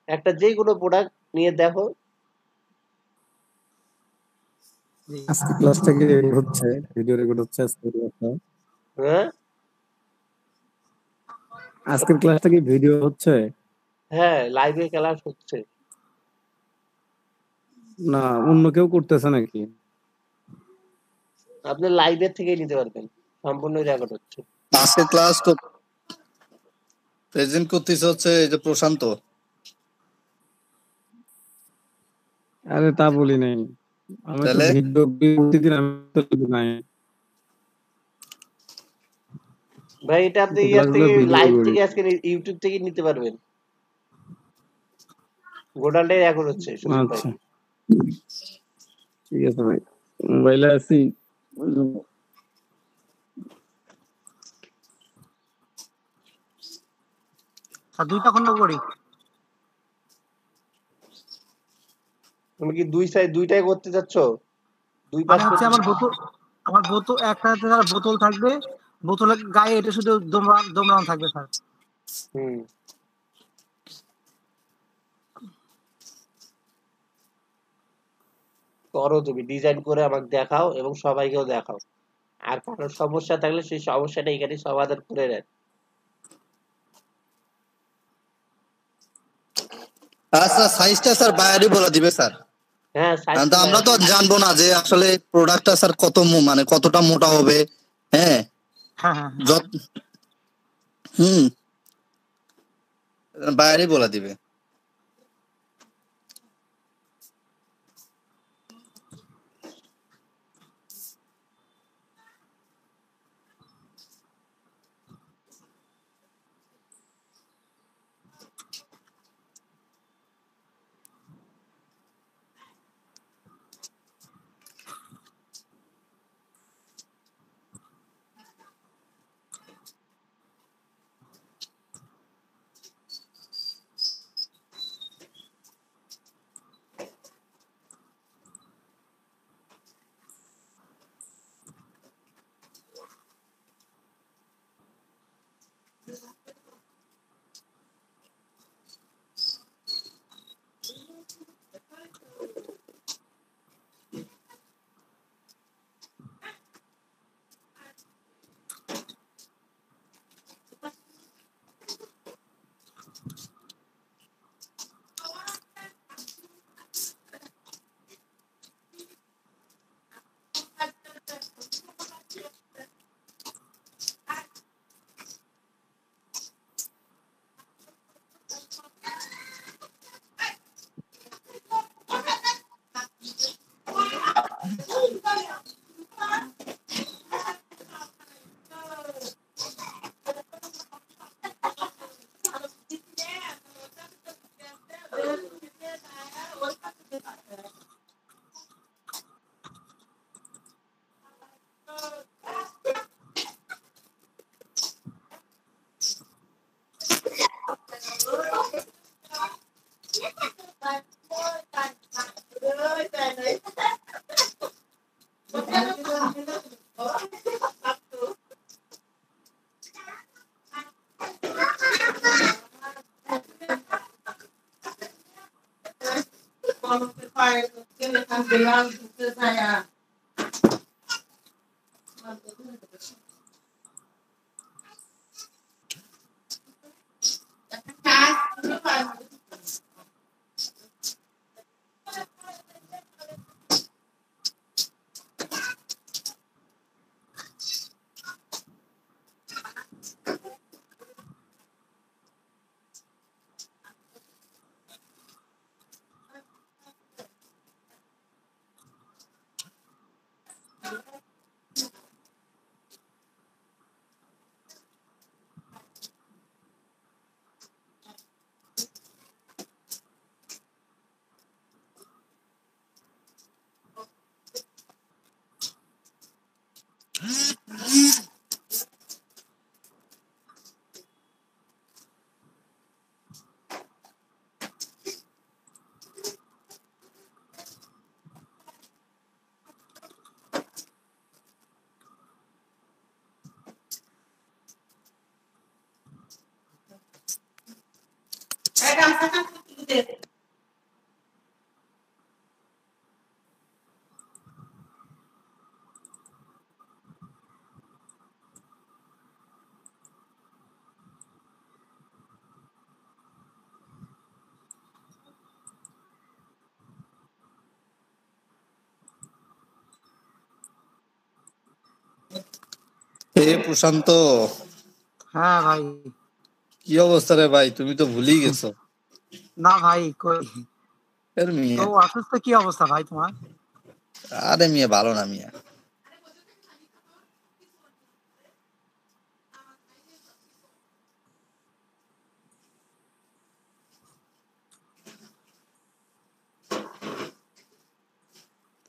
একটা যে কোনো প্রোডাক্ট নিয়ে দেখো। জি আজকে ক্লাসটা কি হচ্ছে? ভিডিও রেকর্ড হচ্ছে আজকে ক্লাসটা? হ্যাঁ আজকের ক্লাসটা কি ভিডিও হচ্ছে? হ্যাঁ, লাইভে ক্লাস হচ্ছে। না অন্য কেউ করতেছে নাকি? আপনি লাইভের থেকেই নিতে পারবেন, সম্পূর্ণ রেকর্ড হচ্ছে। আজকে ক্লাস তো প্রেজেন্ট করতেছে হচ্ছে এই যে প্রশান্ত। আরে তা বলি নাই, আমি তো তাহলে ভিডিও প্রতিদিন আমি তো নাই, ভাই এটা আপনি তো ইয়ার ক্লাসগুলো থেকে ভিডিও লাইভ করি। থেকে আজকে ইউটিউব থেকে নিতে পারবেন, গোটালটাই রেকর্ড হচ্ছে সুজন ভাই। আচ্ছা ঠিক আছে ভাই, মোবাইলে আছি। স্যার দুইটা খন্ড করি। তুমি কি দুই সাইড দুইটাই করতে চাচ্ছ? দুই পাশ মানে হচ্ছে করতে? আমার বোতল একটা হাতে স্যার বোতল থাকবে, বোতলের গায়ে এটা শুধু দোমড়ানো থাকবে স্যার। হুম, করো, তুমি ডিজাইন করে আমাকে দেখাও এবং সবাইকেও দেখাও। আর কারোর সমস্যা থাকলে সেই সমস্যাটা এখানে সমাধান করে নেন। আচ্ছা সাইজটা স্যার বাইরে বলে দিবে স্যার। হ্যাঁ, কারণ তো সাইজটা আমরা তো আর জানবো না যে আসলে প্রোডাক্টটা স্যার কত মানে কতটা মোটা হবে। হ্যাঁ হ্যাঁ হ্যাঁ হ্যাঁ। যত হুম বাইরে বলে দিবে। প্রশান্ত, হ্যাঁ ভাই। কি অবস্থা রে ভাই? তুমি তো ভুলেই গেছো। না ভাই কই, এর মিয়া, তো অসুস্থ কি অবস্থা ভাই তোমার? আরে মিয়া ভালো না মিয়া।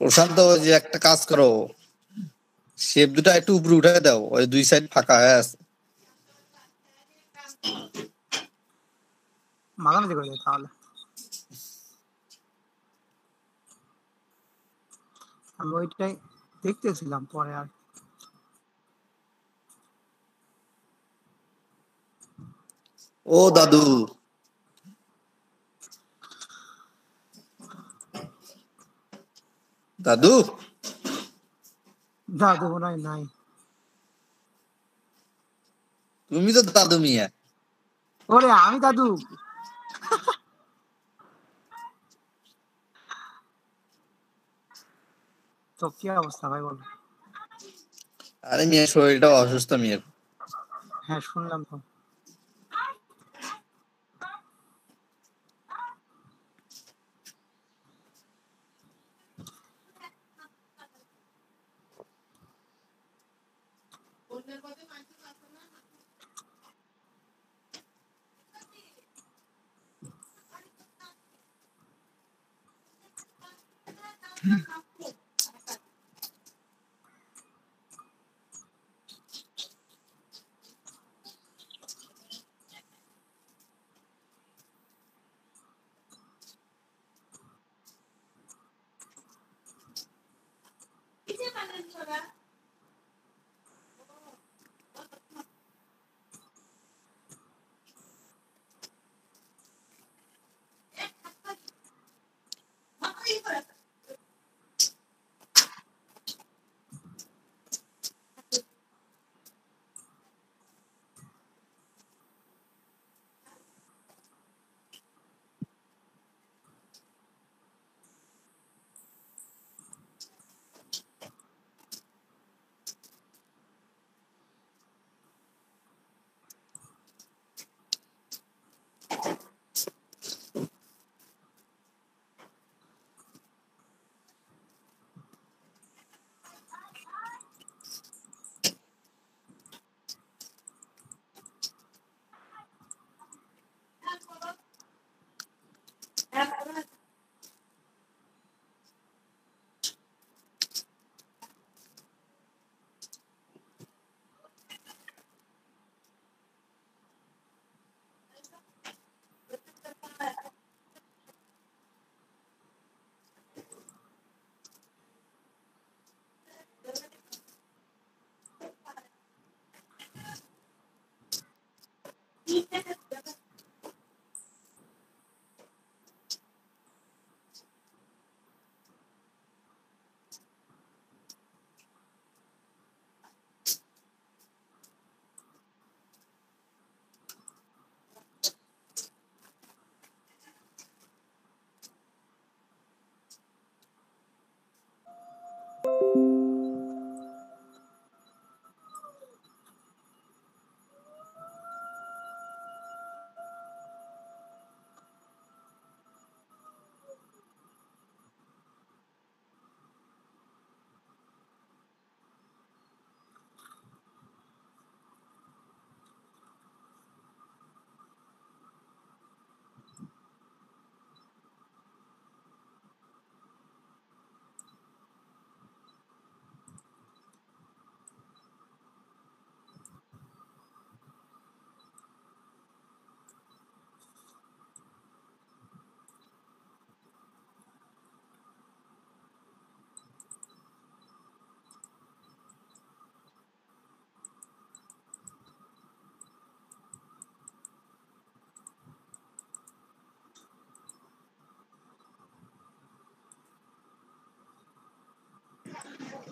প্রশান্ত, ওই যে একটা কাজ করো, শেপ দুটা একটু উপরে উঠে দাও, ওই দুই সাইড ফাঁকা হয়ে আছে। মাঝামাঝি করে দিই তাহলে। আমি ওইটাই দেখতেছিলাম পরে আর। ও দাদু, দাদু দাদু মনে হয় নাই। তুমি তো দাদু মিয়া। ওরে আমি দাদু? তো কি অবস্থা ভাই বলো? আরে মিয়া শরীরটা অসুস্থ মিয়া। হ্যাঁ শুনলাম তো।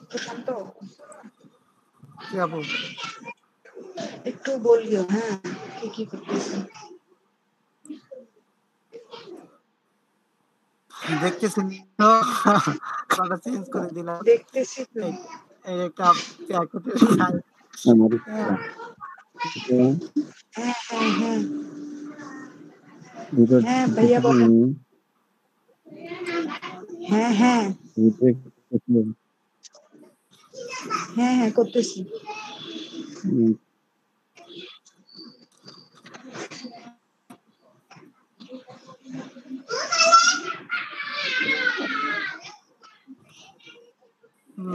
একটু শান্ত কি আপু একটু বলিও, হ্যাঁ কি কি করতেছি। দেখতেছি তো কথা চেঞ্জ করে দিলাম। দেখতেছি তো। এই এই একটা প্যাকেটের সাইজ। হ্যাঁ হ্যাঁ হ্যাঁ হ্যাঁ হ্যাঁ ভাইয়া বলেন। হ্যাঁ হ্যাঁ হ্যাঁ হ্যাঁ করতেছি।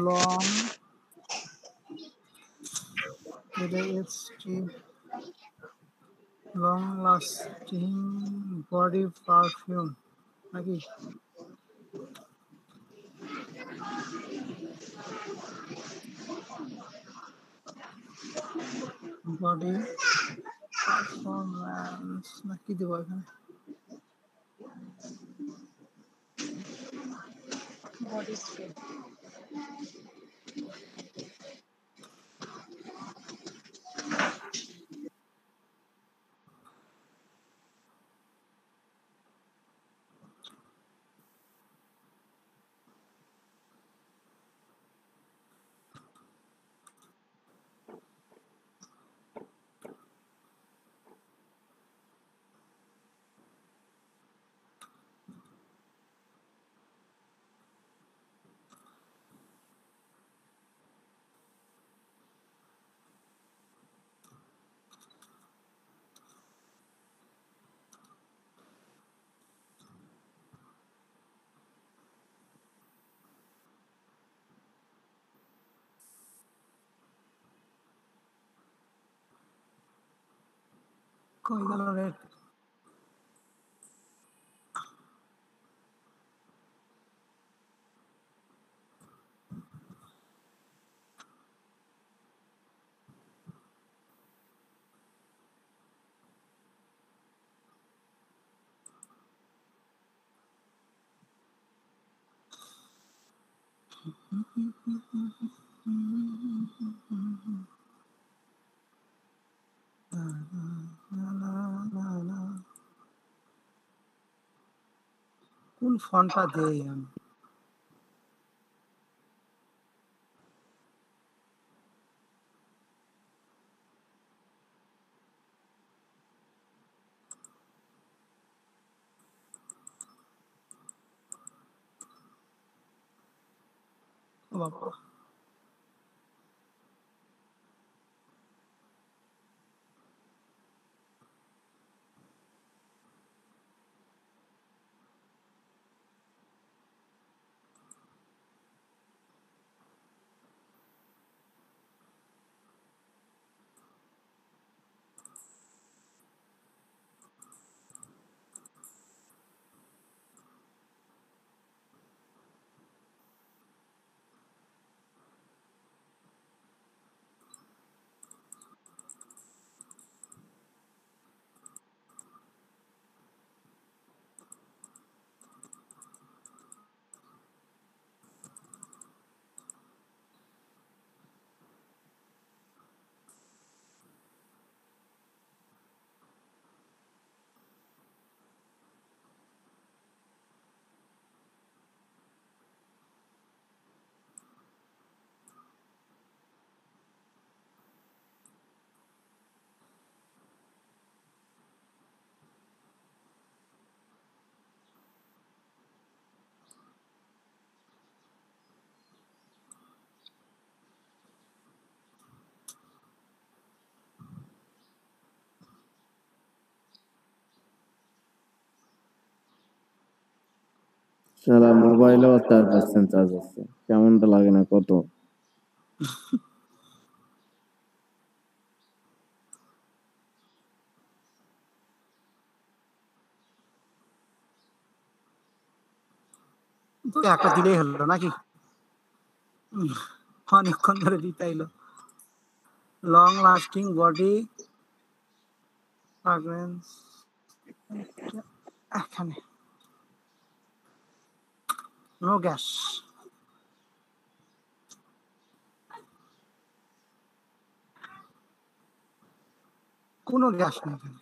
Long LST long lasting body perfume নাকি বডি পারফরম্যান্স না কি দেবো এখানে বডি স্প্রে কই গেল রেট কোন ফন্টটা দেই আমি ও বাবা শালা মোবাইলেও 4% চার্জ আছে, কেমনটা লাগে না কত? তো একটা দিলেই হলো নাকি অনেকক্ষণ ধরে দিতাইলো লং লাস্টিং বডি ফ্রাগ্রেন্স এখানে নো গ্যাস কোনো গ্যাস নেই এখানে।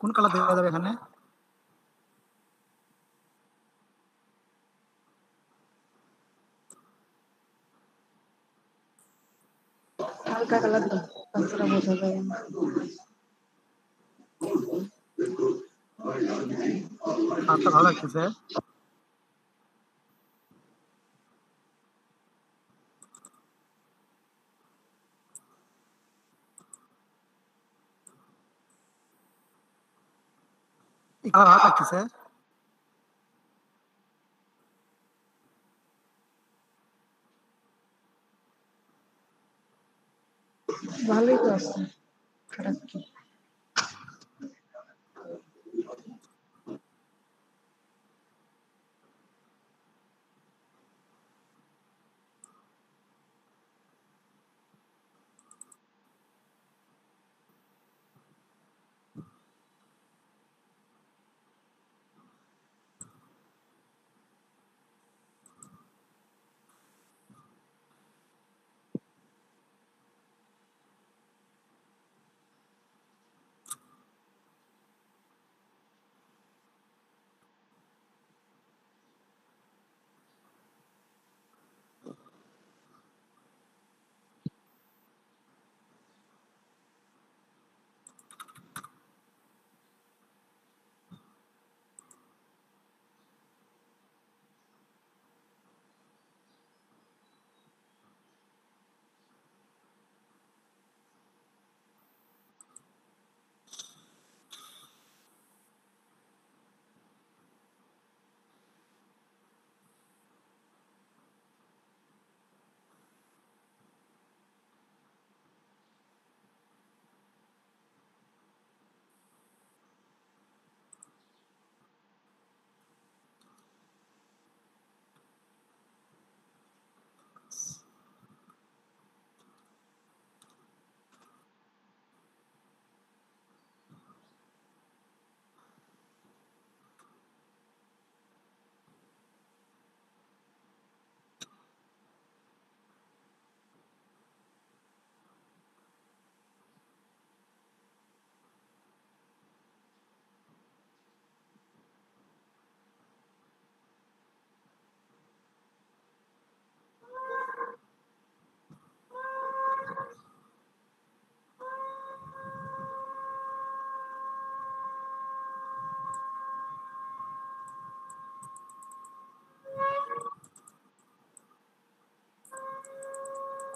কোন কালার দেওয়া যাবে এখানে? হালকা কালার দাও, তাছাড়া বোঝা যাবে না। আচ্ছা, ভালো লাগতেছে। এই কালার ভালো লাগতেছে। ভালোই তো আছে, খারাপ কি?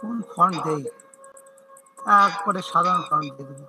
কোন ফন্ট দেই? একবারে সাধারণ ফন্ট দিয়ে দেবো।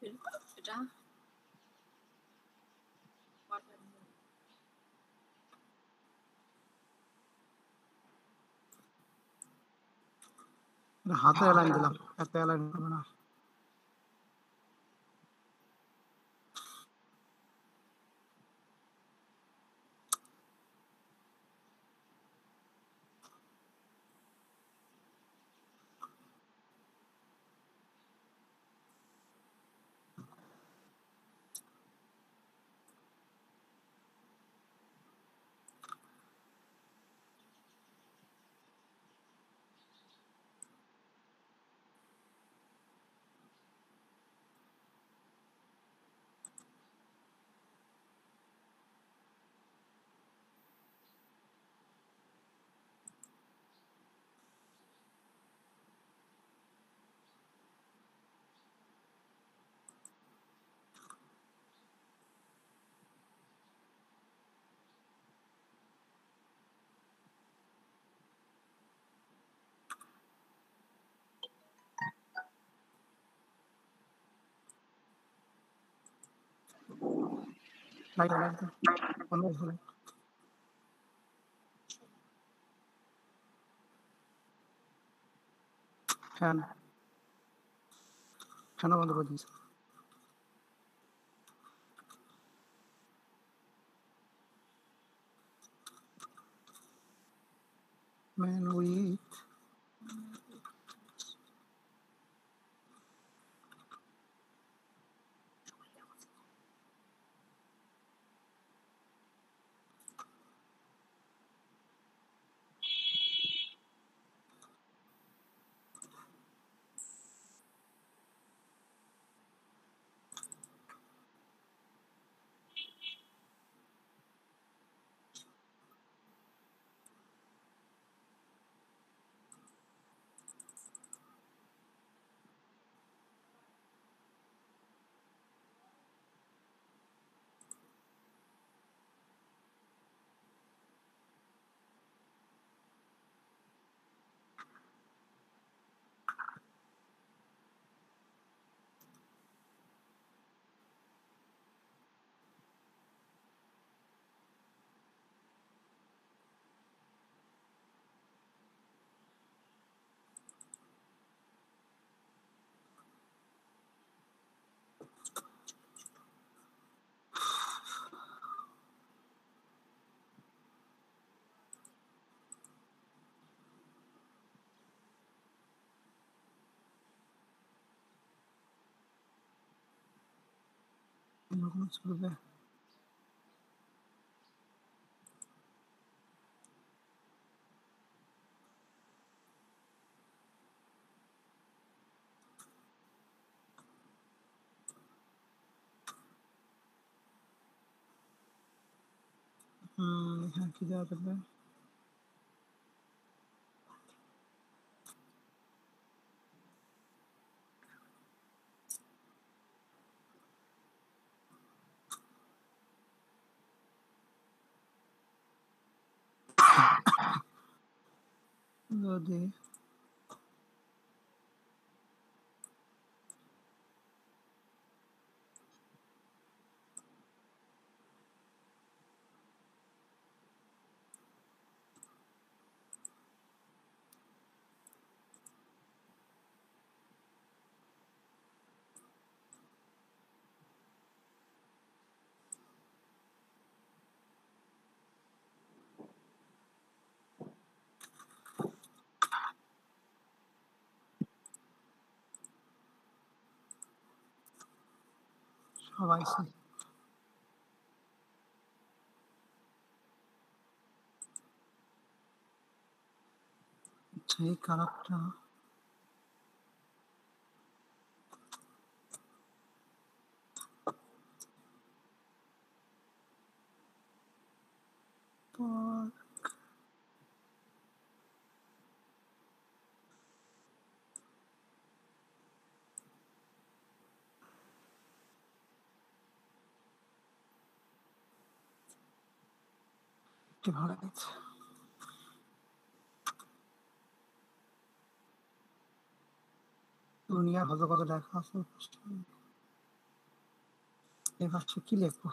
এটা হাতে অ্যালাইন দিলাম, এত অ্যালাইন হবে না। লাইট লাইট বন্ধ করে ফ্যান ফ্যানও বন্ধ করে দিয়েছে। Man with এরকম চলবে। এখানে কি দেওয়া যাবে? যদি সবাই আচ্ছা, এই কালারটা ভালো লাগছে। দুনিয়ার হাজার কত দেখা আছে। এই পাশে কি লিখবো?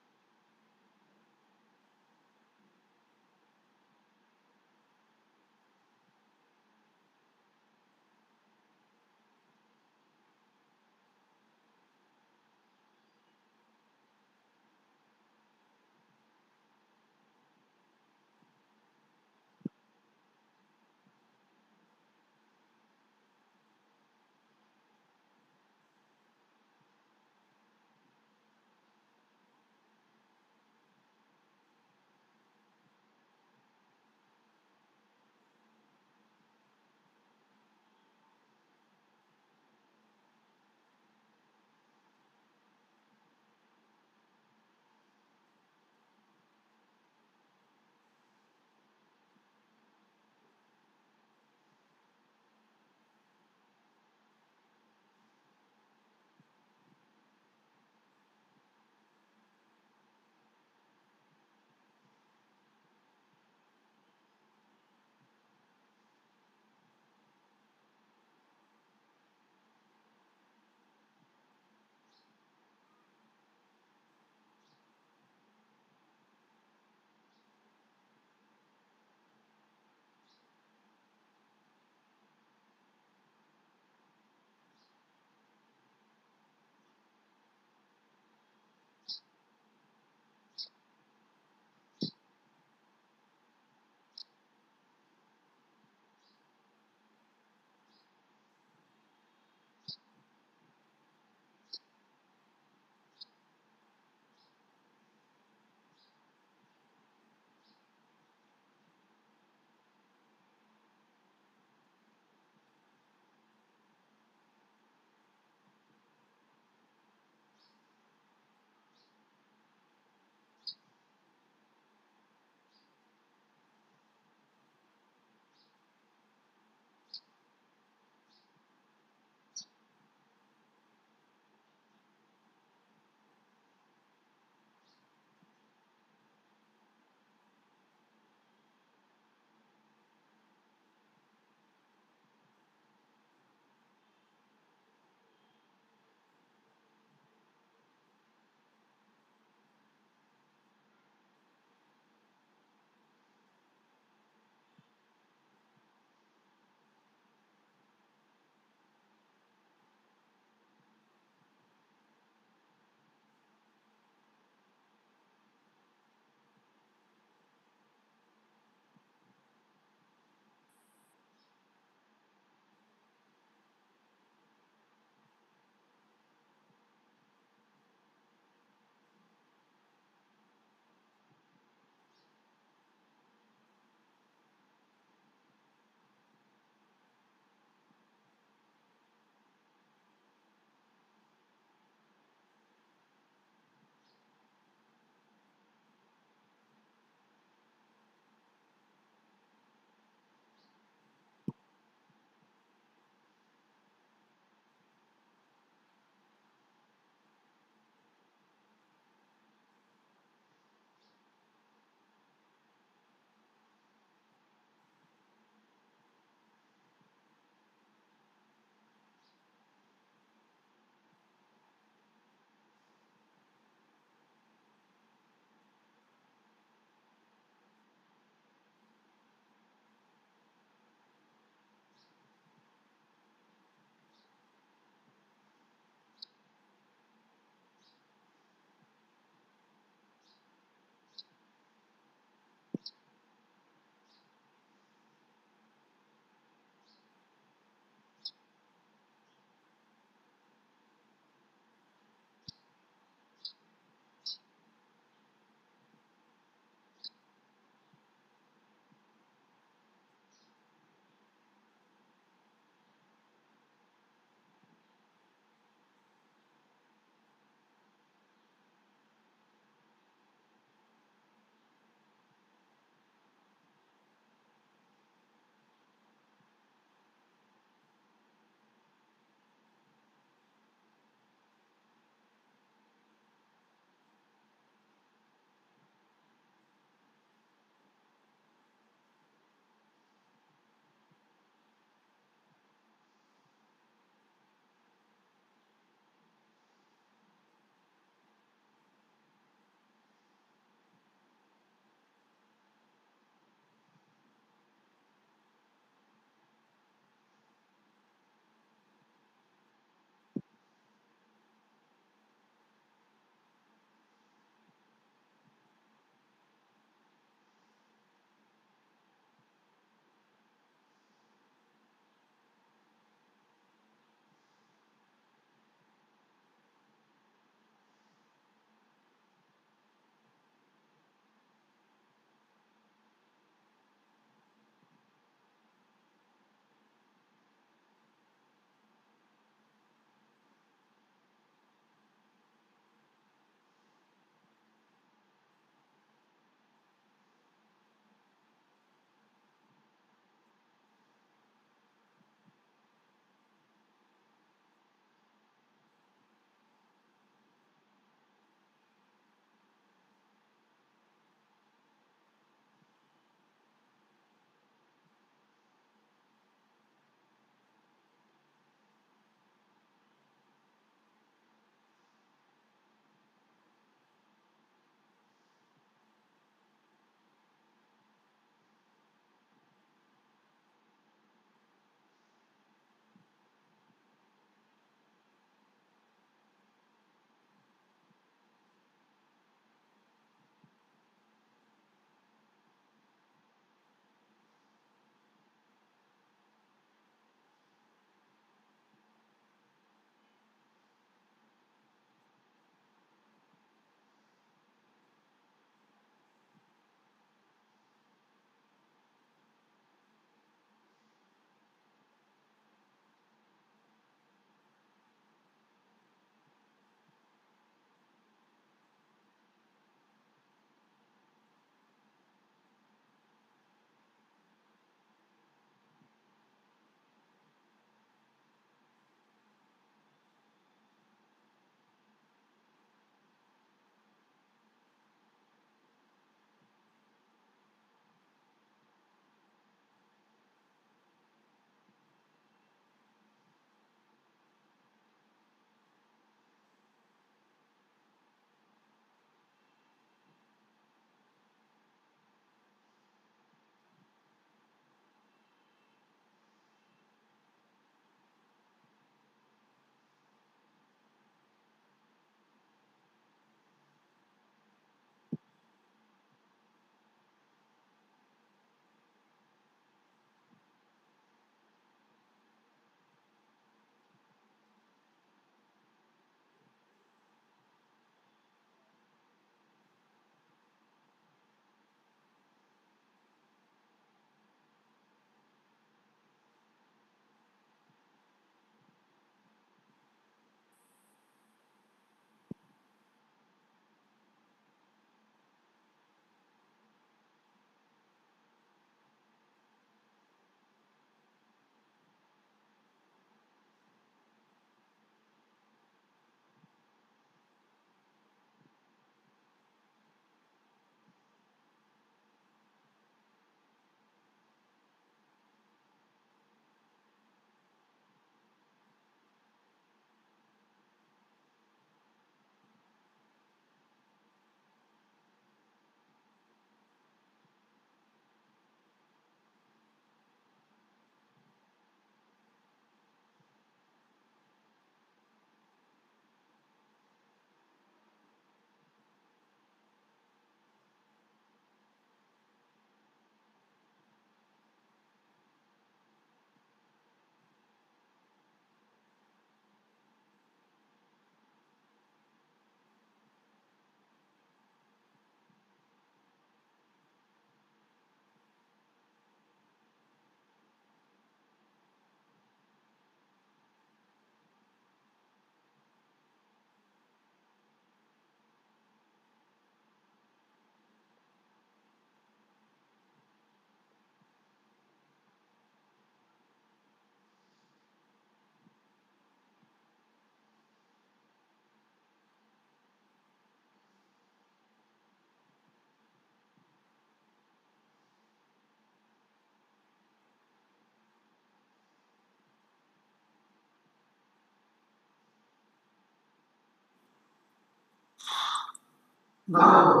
দাদু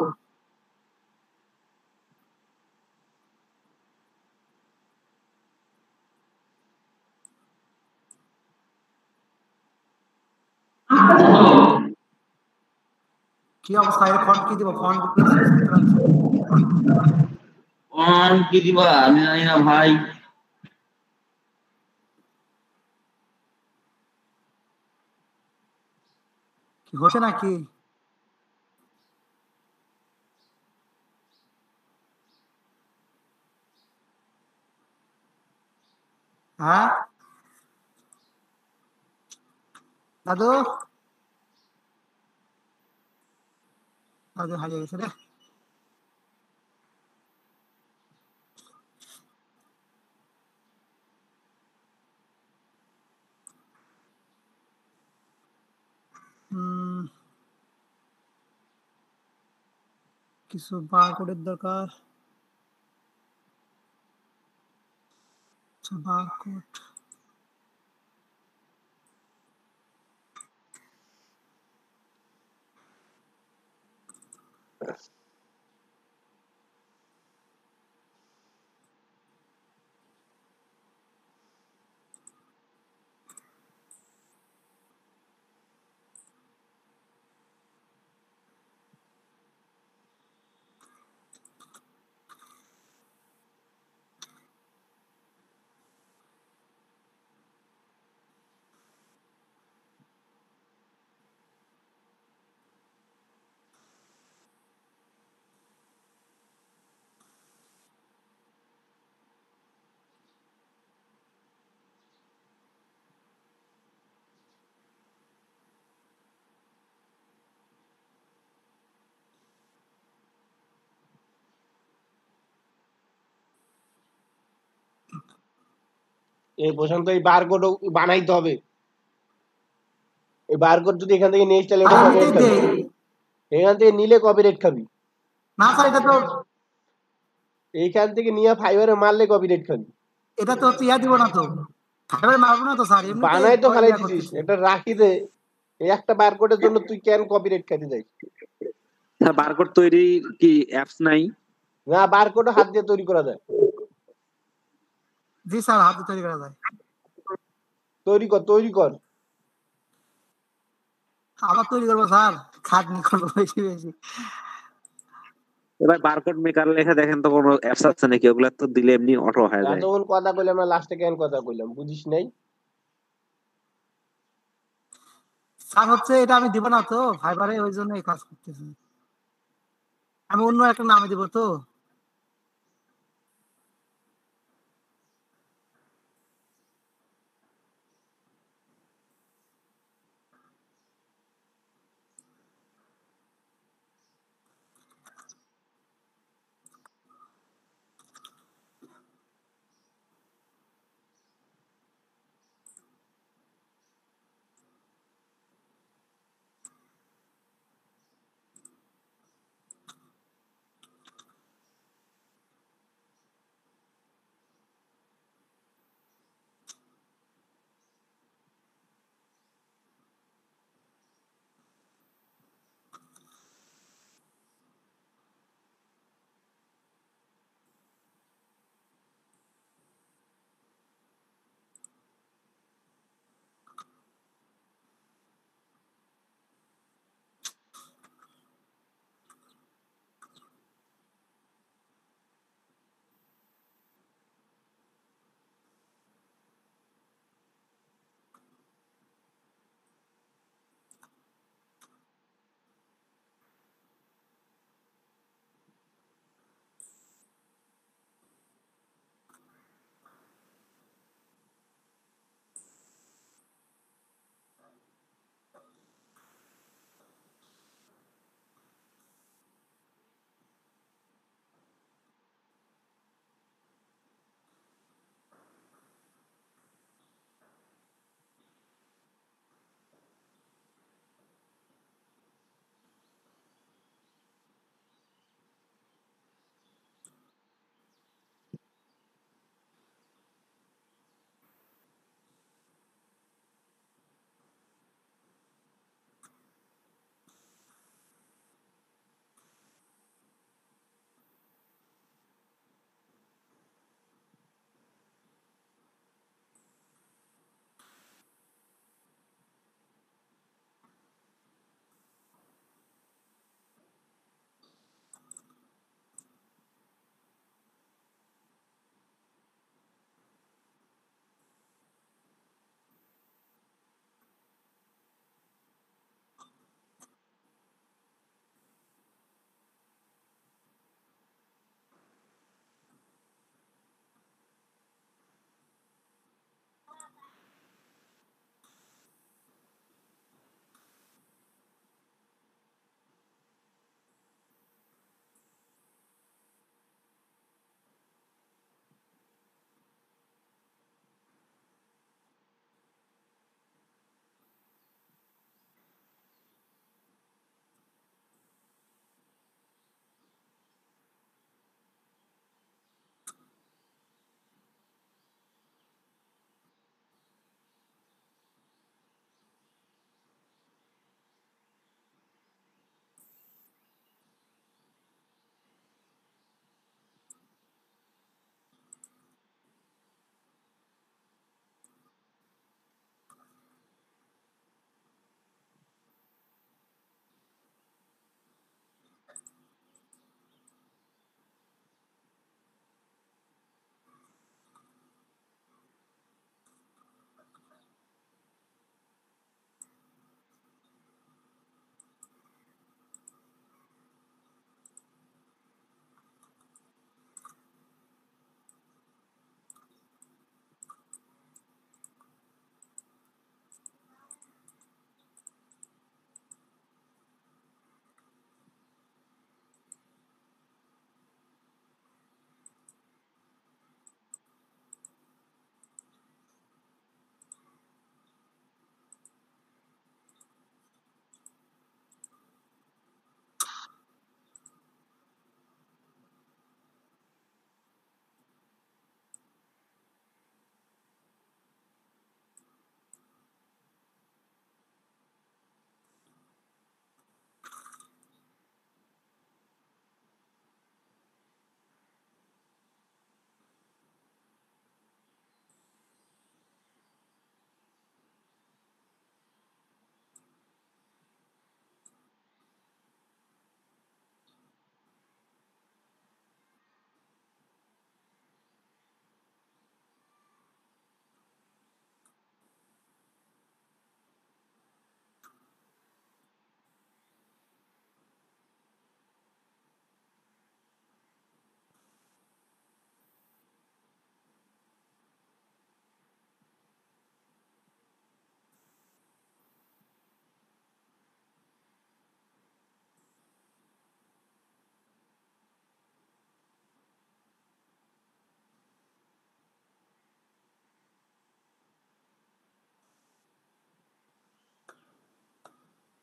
কি অবস্থা? এর ফন্ট কি দিব? ফন্ট গুলো চুজ করতে রাখছি। কি দিবা আমি জানি না ভাই। কি হচ্ছে নাকি? হ্যাঁ দাদু, দাদু হারিয়ে গেছে রে। কিছু বারকোডের দরকার। বারকোড এই পর্যন্ত এই বারকোড বানাইতে হবে। এই বারকোড যদি এখান থেকে নিয়ে চলে এটা কপিরাইট খাবি। এখান থেকে নিলে কপিরাইট খাবি। না স্যার, এটা তো এইখান থেকে নিয়ে ফাইবারে মারলে কপিরাইট খাবি। এটা তো ইয়া দিব না তো, ফাইবারে মারবো না তো স্যার, বানাই তো ফালাই ইয়া দিছিস, করতেছি। এটা রাখি দে। এই একটা বারকোডের জন্য তুই কেন কপিরাইট খাইতে যাইস? স্যার বারকোড তৈরি কি অ্যাপস নাই? না, বারকোড হাত দিয়ে তৈরি করা যায়। জি স্যার, হাতে তৈরি করা যায়। তৈরি কর, তৈরি কর। আবার তৈরি করবো স্যার, খাটনি করবো বেশি বেশি। এবার বারকোড মেকার লেখা দেখেন তো কোনো অ্যাপস আছে নাকি? ওগুলা তো দিলে এমনি অটো হয়ে যায়। এতক্ষণ কথা কইলাম না, লাস্টে কেন কথা কইলাম বুঝিস নাই? স্যার হচ্ছে এটা আমি দিব না তো ফাইবারে, ওই জন্য এই কাজ করতেছি। আমি অন্য একটা নামে দিব তো।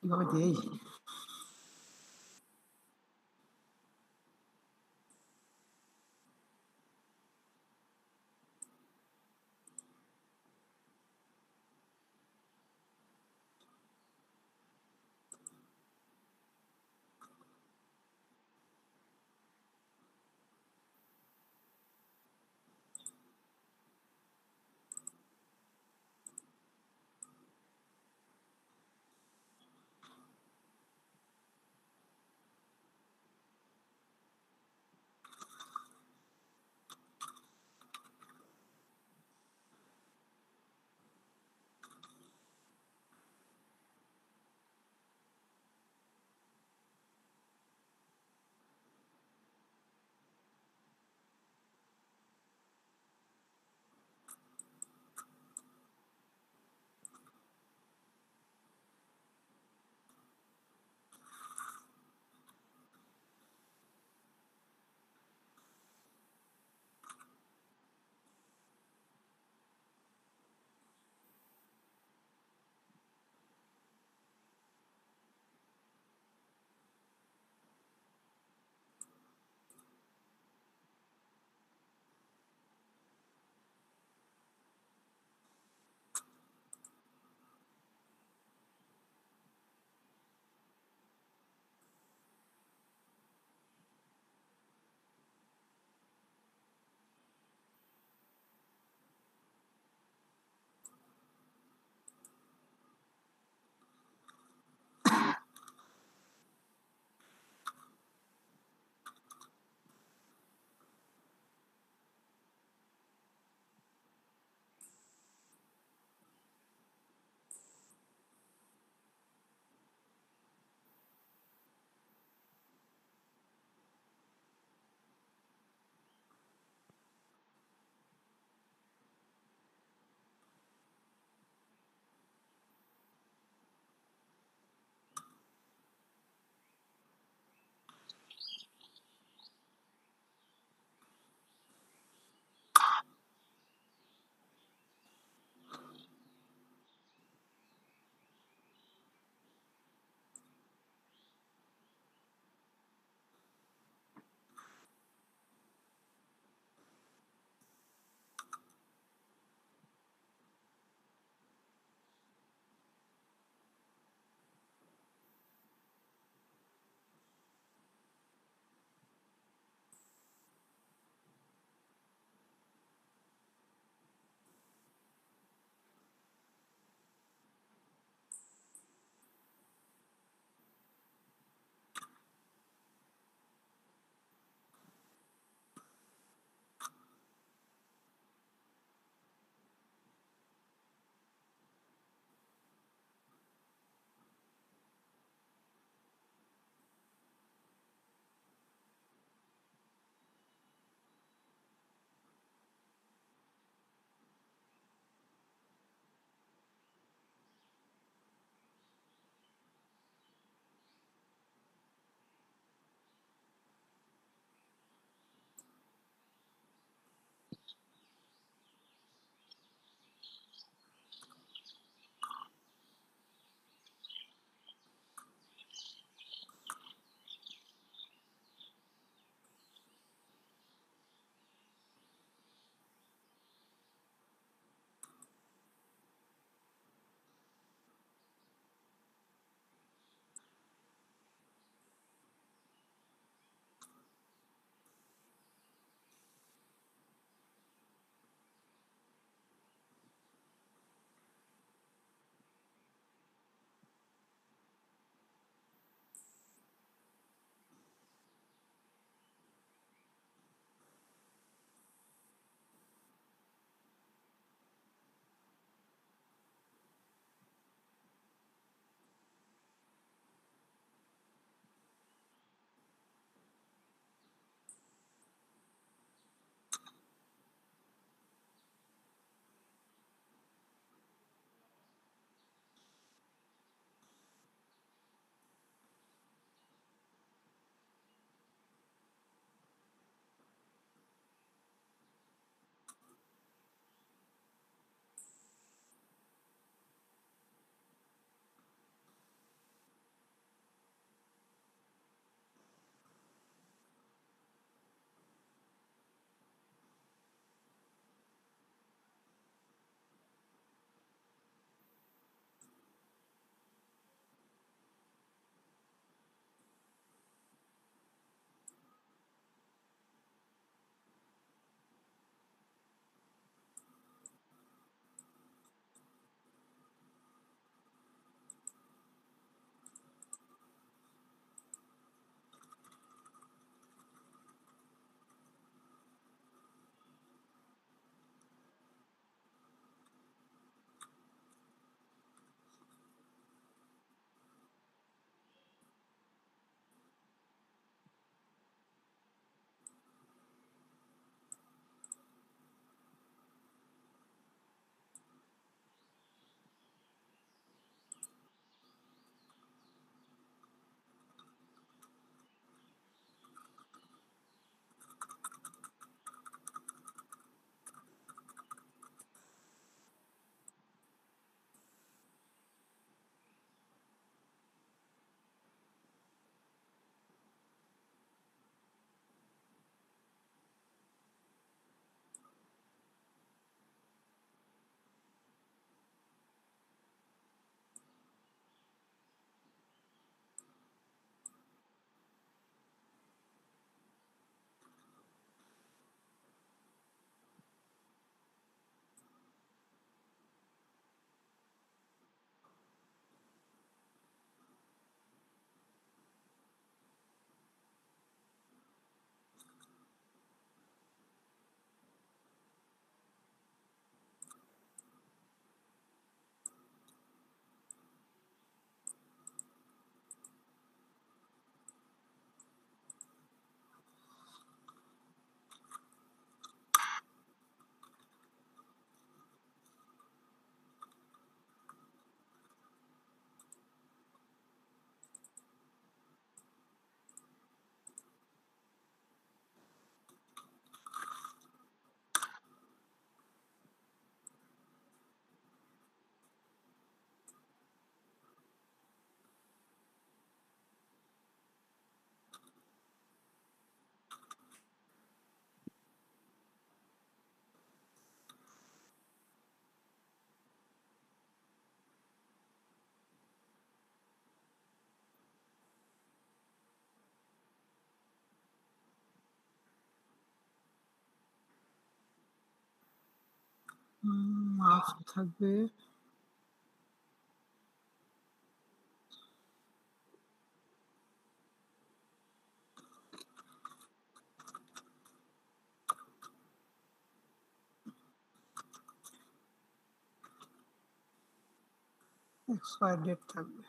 কিভাবে দেই? মাছ থাকবে, এক্সপায়ার ডেট থাকবে।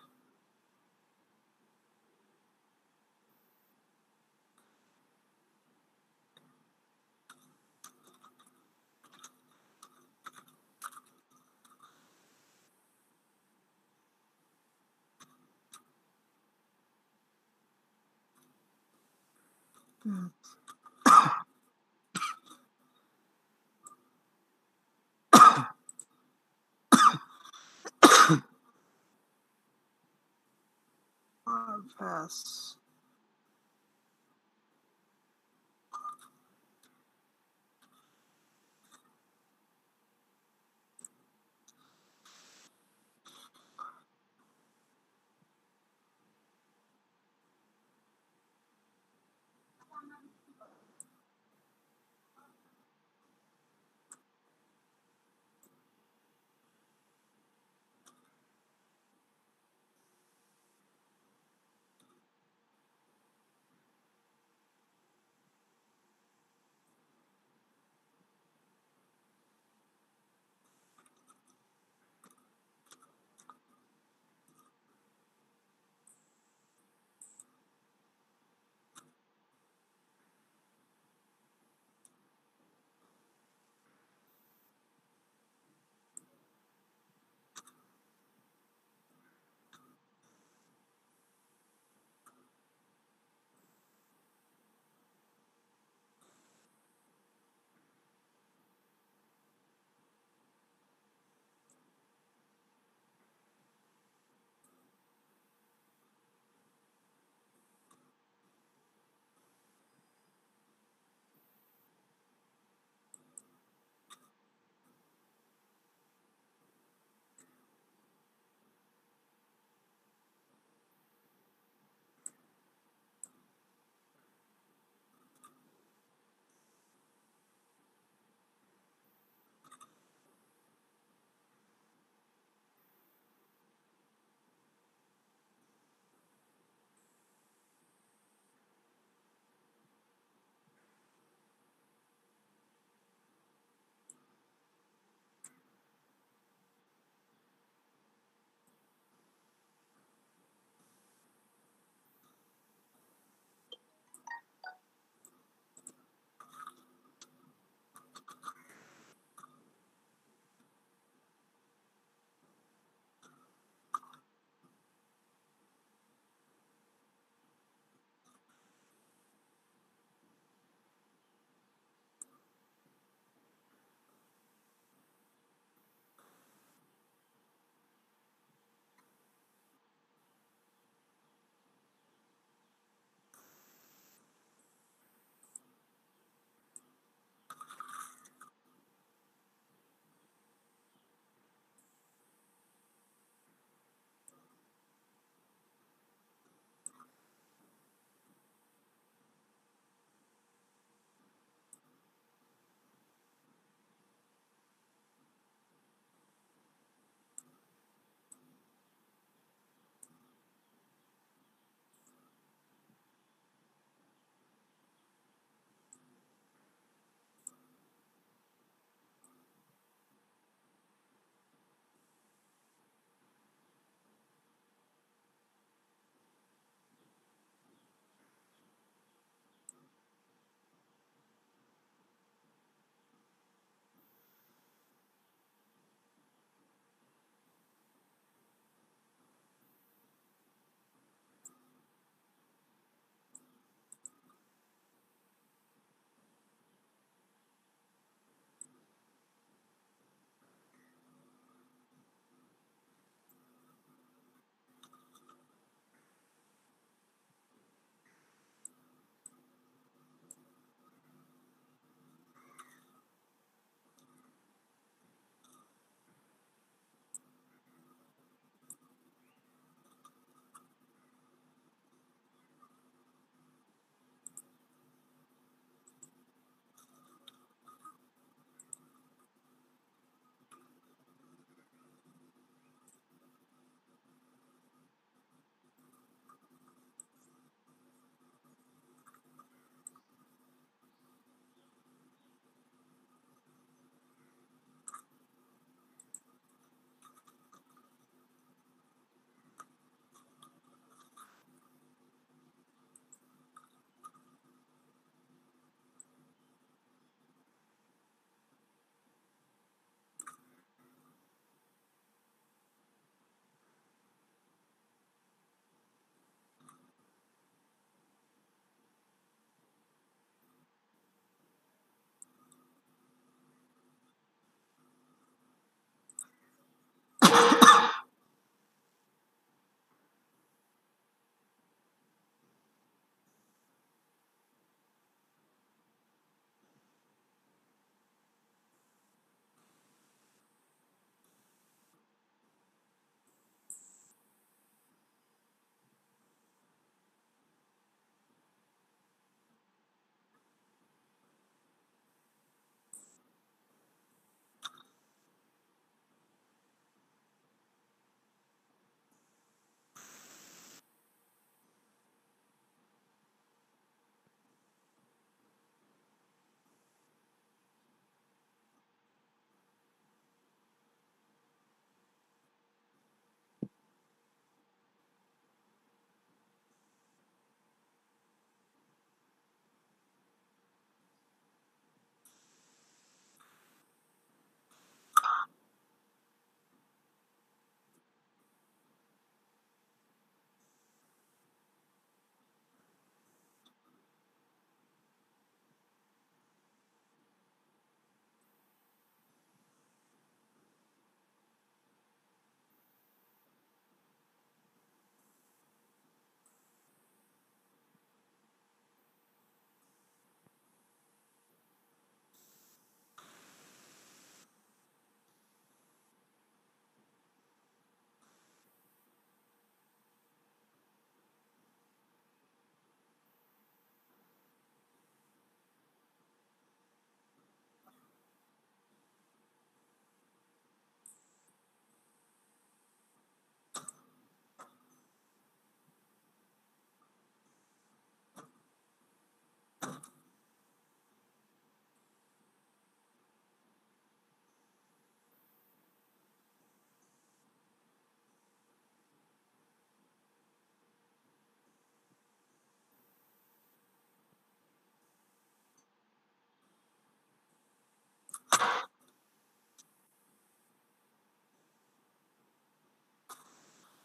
আর ব্যাস।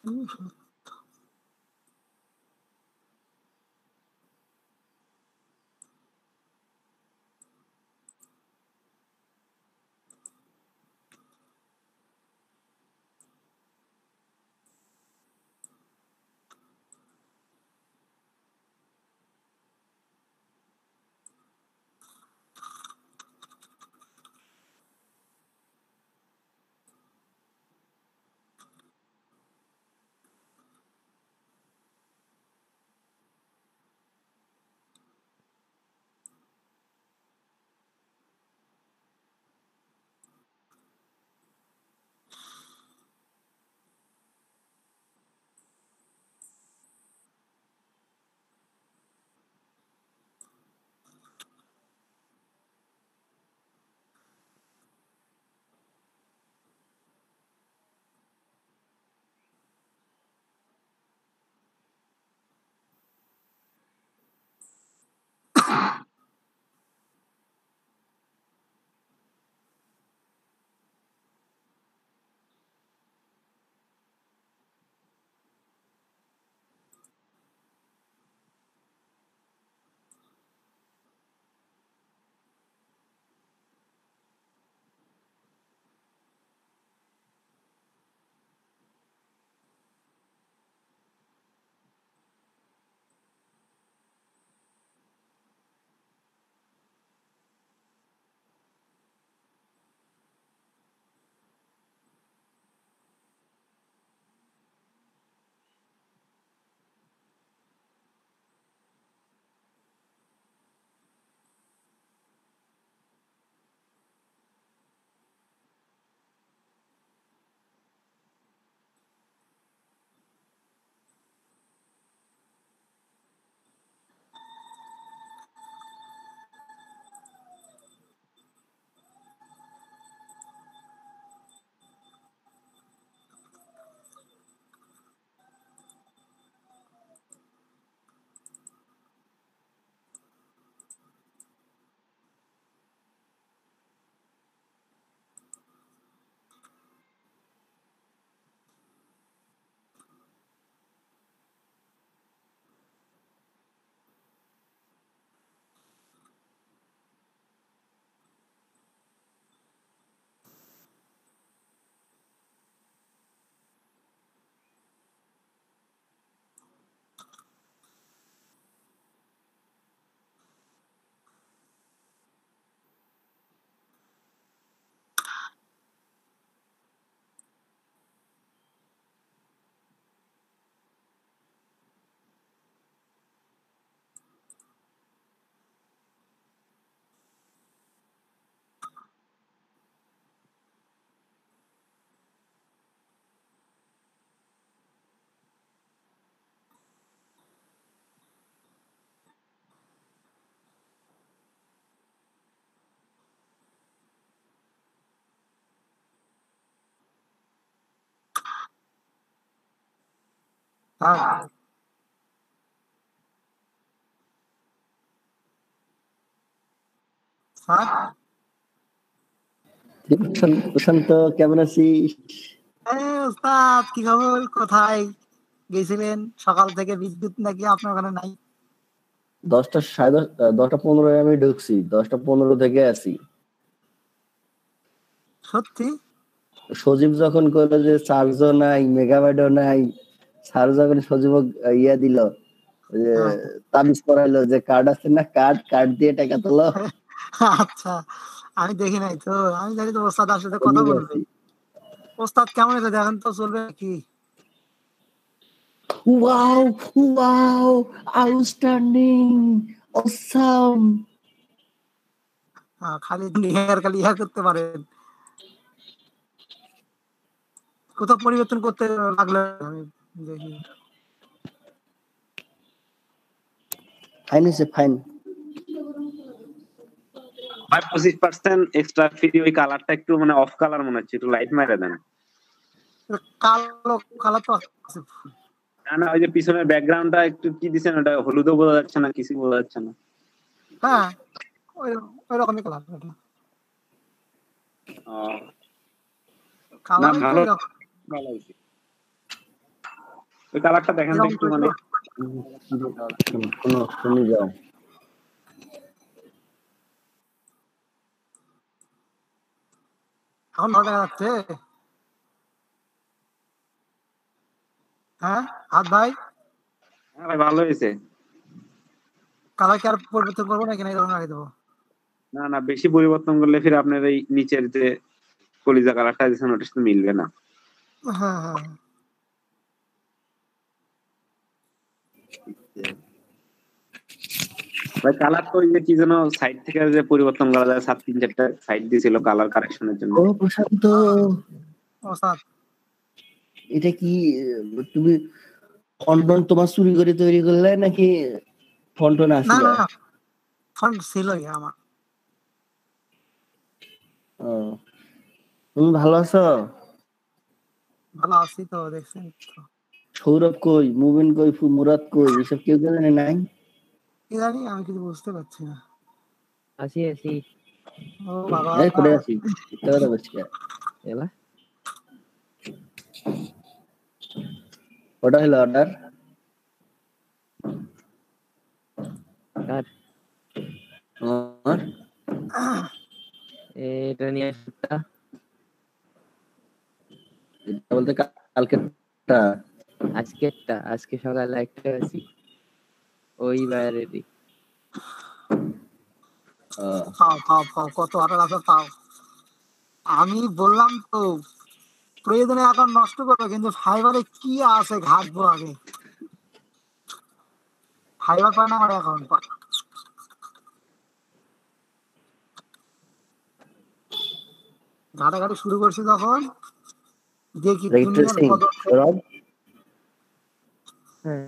স্যার স্যার প্রশান্ত কেমন আছিস? ওস্তাদ কি খবর? কোথায় গেছিলেন? সকাল থেকে বিদ্যুৎ নাকি আপনার ওখানে নাই? 10:15 আমি ঢুকছি, 10:15 থেকে আছি। সত্যি? সজীব যখন কইলো যে চার্জও নাই, মেগাবাইটও নাই, স্যার যখন সজীব ইয়া দিল, যে তাবিজ করাইলো যে কার্ড আছে না, কার্ড দিয়ে টাকা তোলো। আচ্ছা, আমি দেখি নাই তো। আমি জানি তো ওস্তাদ সাথে কথা বলবে। ওস্তাদ কেমন আছে দেখেন তো, চলবে কি? Wow wow, outstanding, awesome. খালি খালি ইয়া করতে পারেন। কোথাও পরিবর্তন করতে লাগলে আমি দেখি। ফাইন হয়েছে, ফাইন। ভাই 25% এক্সট্রা ফ্রি, ওই কালারটা একটু মানে অফ কালার মনে হচ্ছে, একটু লাইট মাইরা দেন। কালো কালার তো আছে। না ওই যে পিছনের ব্যাকগ্রাউন্ডটা একটু কি দিছেন, ওটা হলুদও বোঝা যাচ্ছে না, কিছু বোঝা যাচ্ছে না। হ্যাঁ, ওই রকমই কালার। না কালার ভালো, ভালো হয়েছে। ওই কালারটা দেখেন তো একটু, মানে শুনে যাও। এখন ভালো দেখা যাচ্ছে? হ্যাঁ হাত ভাই, হ্যাঁ ভাই ভালো হয়েছে। কালার কি আর পরিবর্তন করবো নাকি না এরকম রাখে দেবো? না না, বেশি পরিবর্তন করলে ফির আপনার এই নিচের যে কলিজা কালারটা দিয়েছেন ওটার সাথে মিলবে না। হ্যাঁ হ্যাঁ ভাই কালার তো ওই যে কি যেন সাইড থেকে যে পরিবর্তন করা যায়, 7-3-4টা সাইড দিয়েছিল কালার কারেকশনের জন্য। ও প্রশান্ত, ওস্তাদ এটা কি তুমি ফন্টন তোমার চুরি করে তৈরি করলে নাকি ফন্টন না আসলে? না ফন্ট ছিলই আমার। ও, তুমি ভালো আছো? ভালো আছি তো, দেখছেন তো। সৌরভ কই, মুবিন কই, মুরাদ কই, এসব কেউ জানে নাই? কি জানি, আমি কিছু বুঝতে পারছি না। আসি আসি ও বাবা, এই করে আছি এটা কথা বলছি। এলা ওটা হলো অর্ডার। কার আমার এটা নিয়ে আসটা এটা বলতে কালকে আজকে সকালে একটা আছি ওই বাইরেরই। পাও পাও পাও, কত অর্ডার আছে পাও। আমি বললাম তো প্রয়োজনে এখন নষ্ট করবো, কিন্তু ফাইবারে কি আছে ঘাটবো আগে। ফাইবার পায় না আমার এখন। ঘাটাঘাটি শুরু করছি তখন দেখি দুনিয়ার সৌরভ হ্যাঁ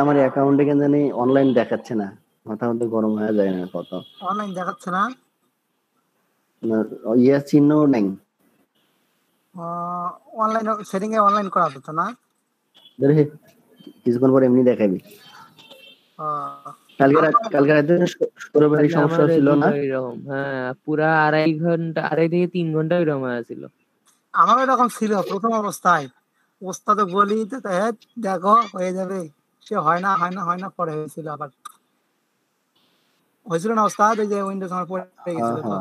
আমার অ্যাকাউন্টে কেন জানি অনলাইন দেখাচ্ছে না, মাথা মধ্যে গরম হয়ে যায় না কত। অনলাইন দেখাচ্ছে না? ইয়ে চিহ্ন নাই। অনলাইন সেটিং এ অনলাইন করা যেত না? দেখে কিছুক্ষণ পর এমনি দেখাবি। কালকে রাতে সৌরভের সমস্যা ছিল না? হ্যাঁ পুরা 2.5 থেকে 3 ঘন্টা এরকম ছিল। আমারও এরকম ছিল প্রথম অবস্থায়। ওস্তাদ বলি দেখো হয়ে যাবে, সে হয় না হয় না হয় না, পরে হয়েছিল। আবার হয়েছিল না ওস্তাদ, ওই যে উইন্ডোজ আমার পড়ে গেছিল তো।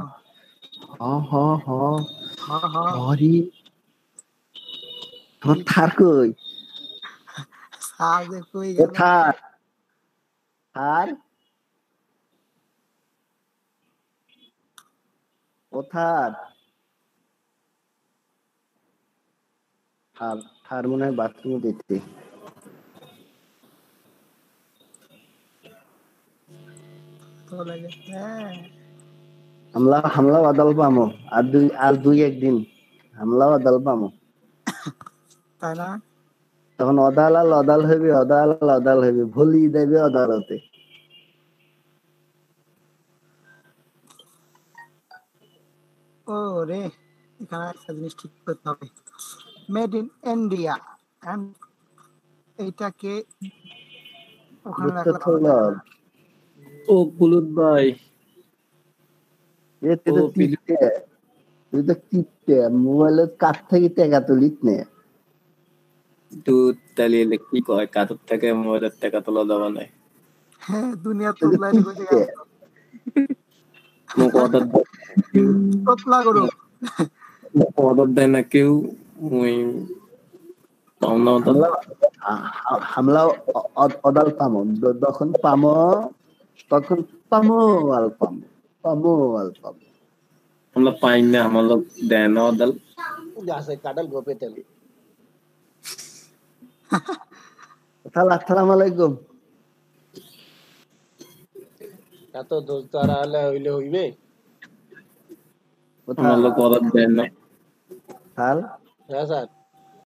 তোমার থার কই? কই গেল থার? থার ও থার থার থার মনে হয় বাথরুমে দেখতে। হামলা বাদল পামো আর দুই একদিন হামলা বাদল পামো, তাই না? তখন অদাল হইবে ভুলি দেবে আদালতে। ও রে, এখানে একটা জিনিস ঠিক করতে হবে, মেড ইন ইন্ডিয়া। এইটাকে ওখানে রাখলে ও কুলুদ ভাই, তুই তো কিপটে, মোবাইলের কাছ থেকে টাকা তুলিস নে। দুধ তালিয়ে কি কয়, কাতর থেকে মোবাইলের টাকা তোলা যাবে না। হ্যাঁ দুনিয়া তোলাই করে গেল তোতলা করো, অর্ডার দেয় না কেউ। ওই হামলা অদাল পামো, যখন পামো তখন পামো আল পামো আমরা পাই না, আমার লোক দেয় না অদাল। গাছে কাটাল গোপে তেল। আসসালামু আলাইকুম। এত দোষ তারা হলে হইলে হইবে, আমার লোক অর্ডার দেয় না। হ্যাঁ স্যার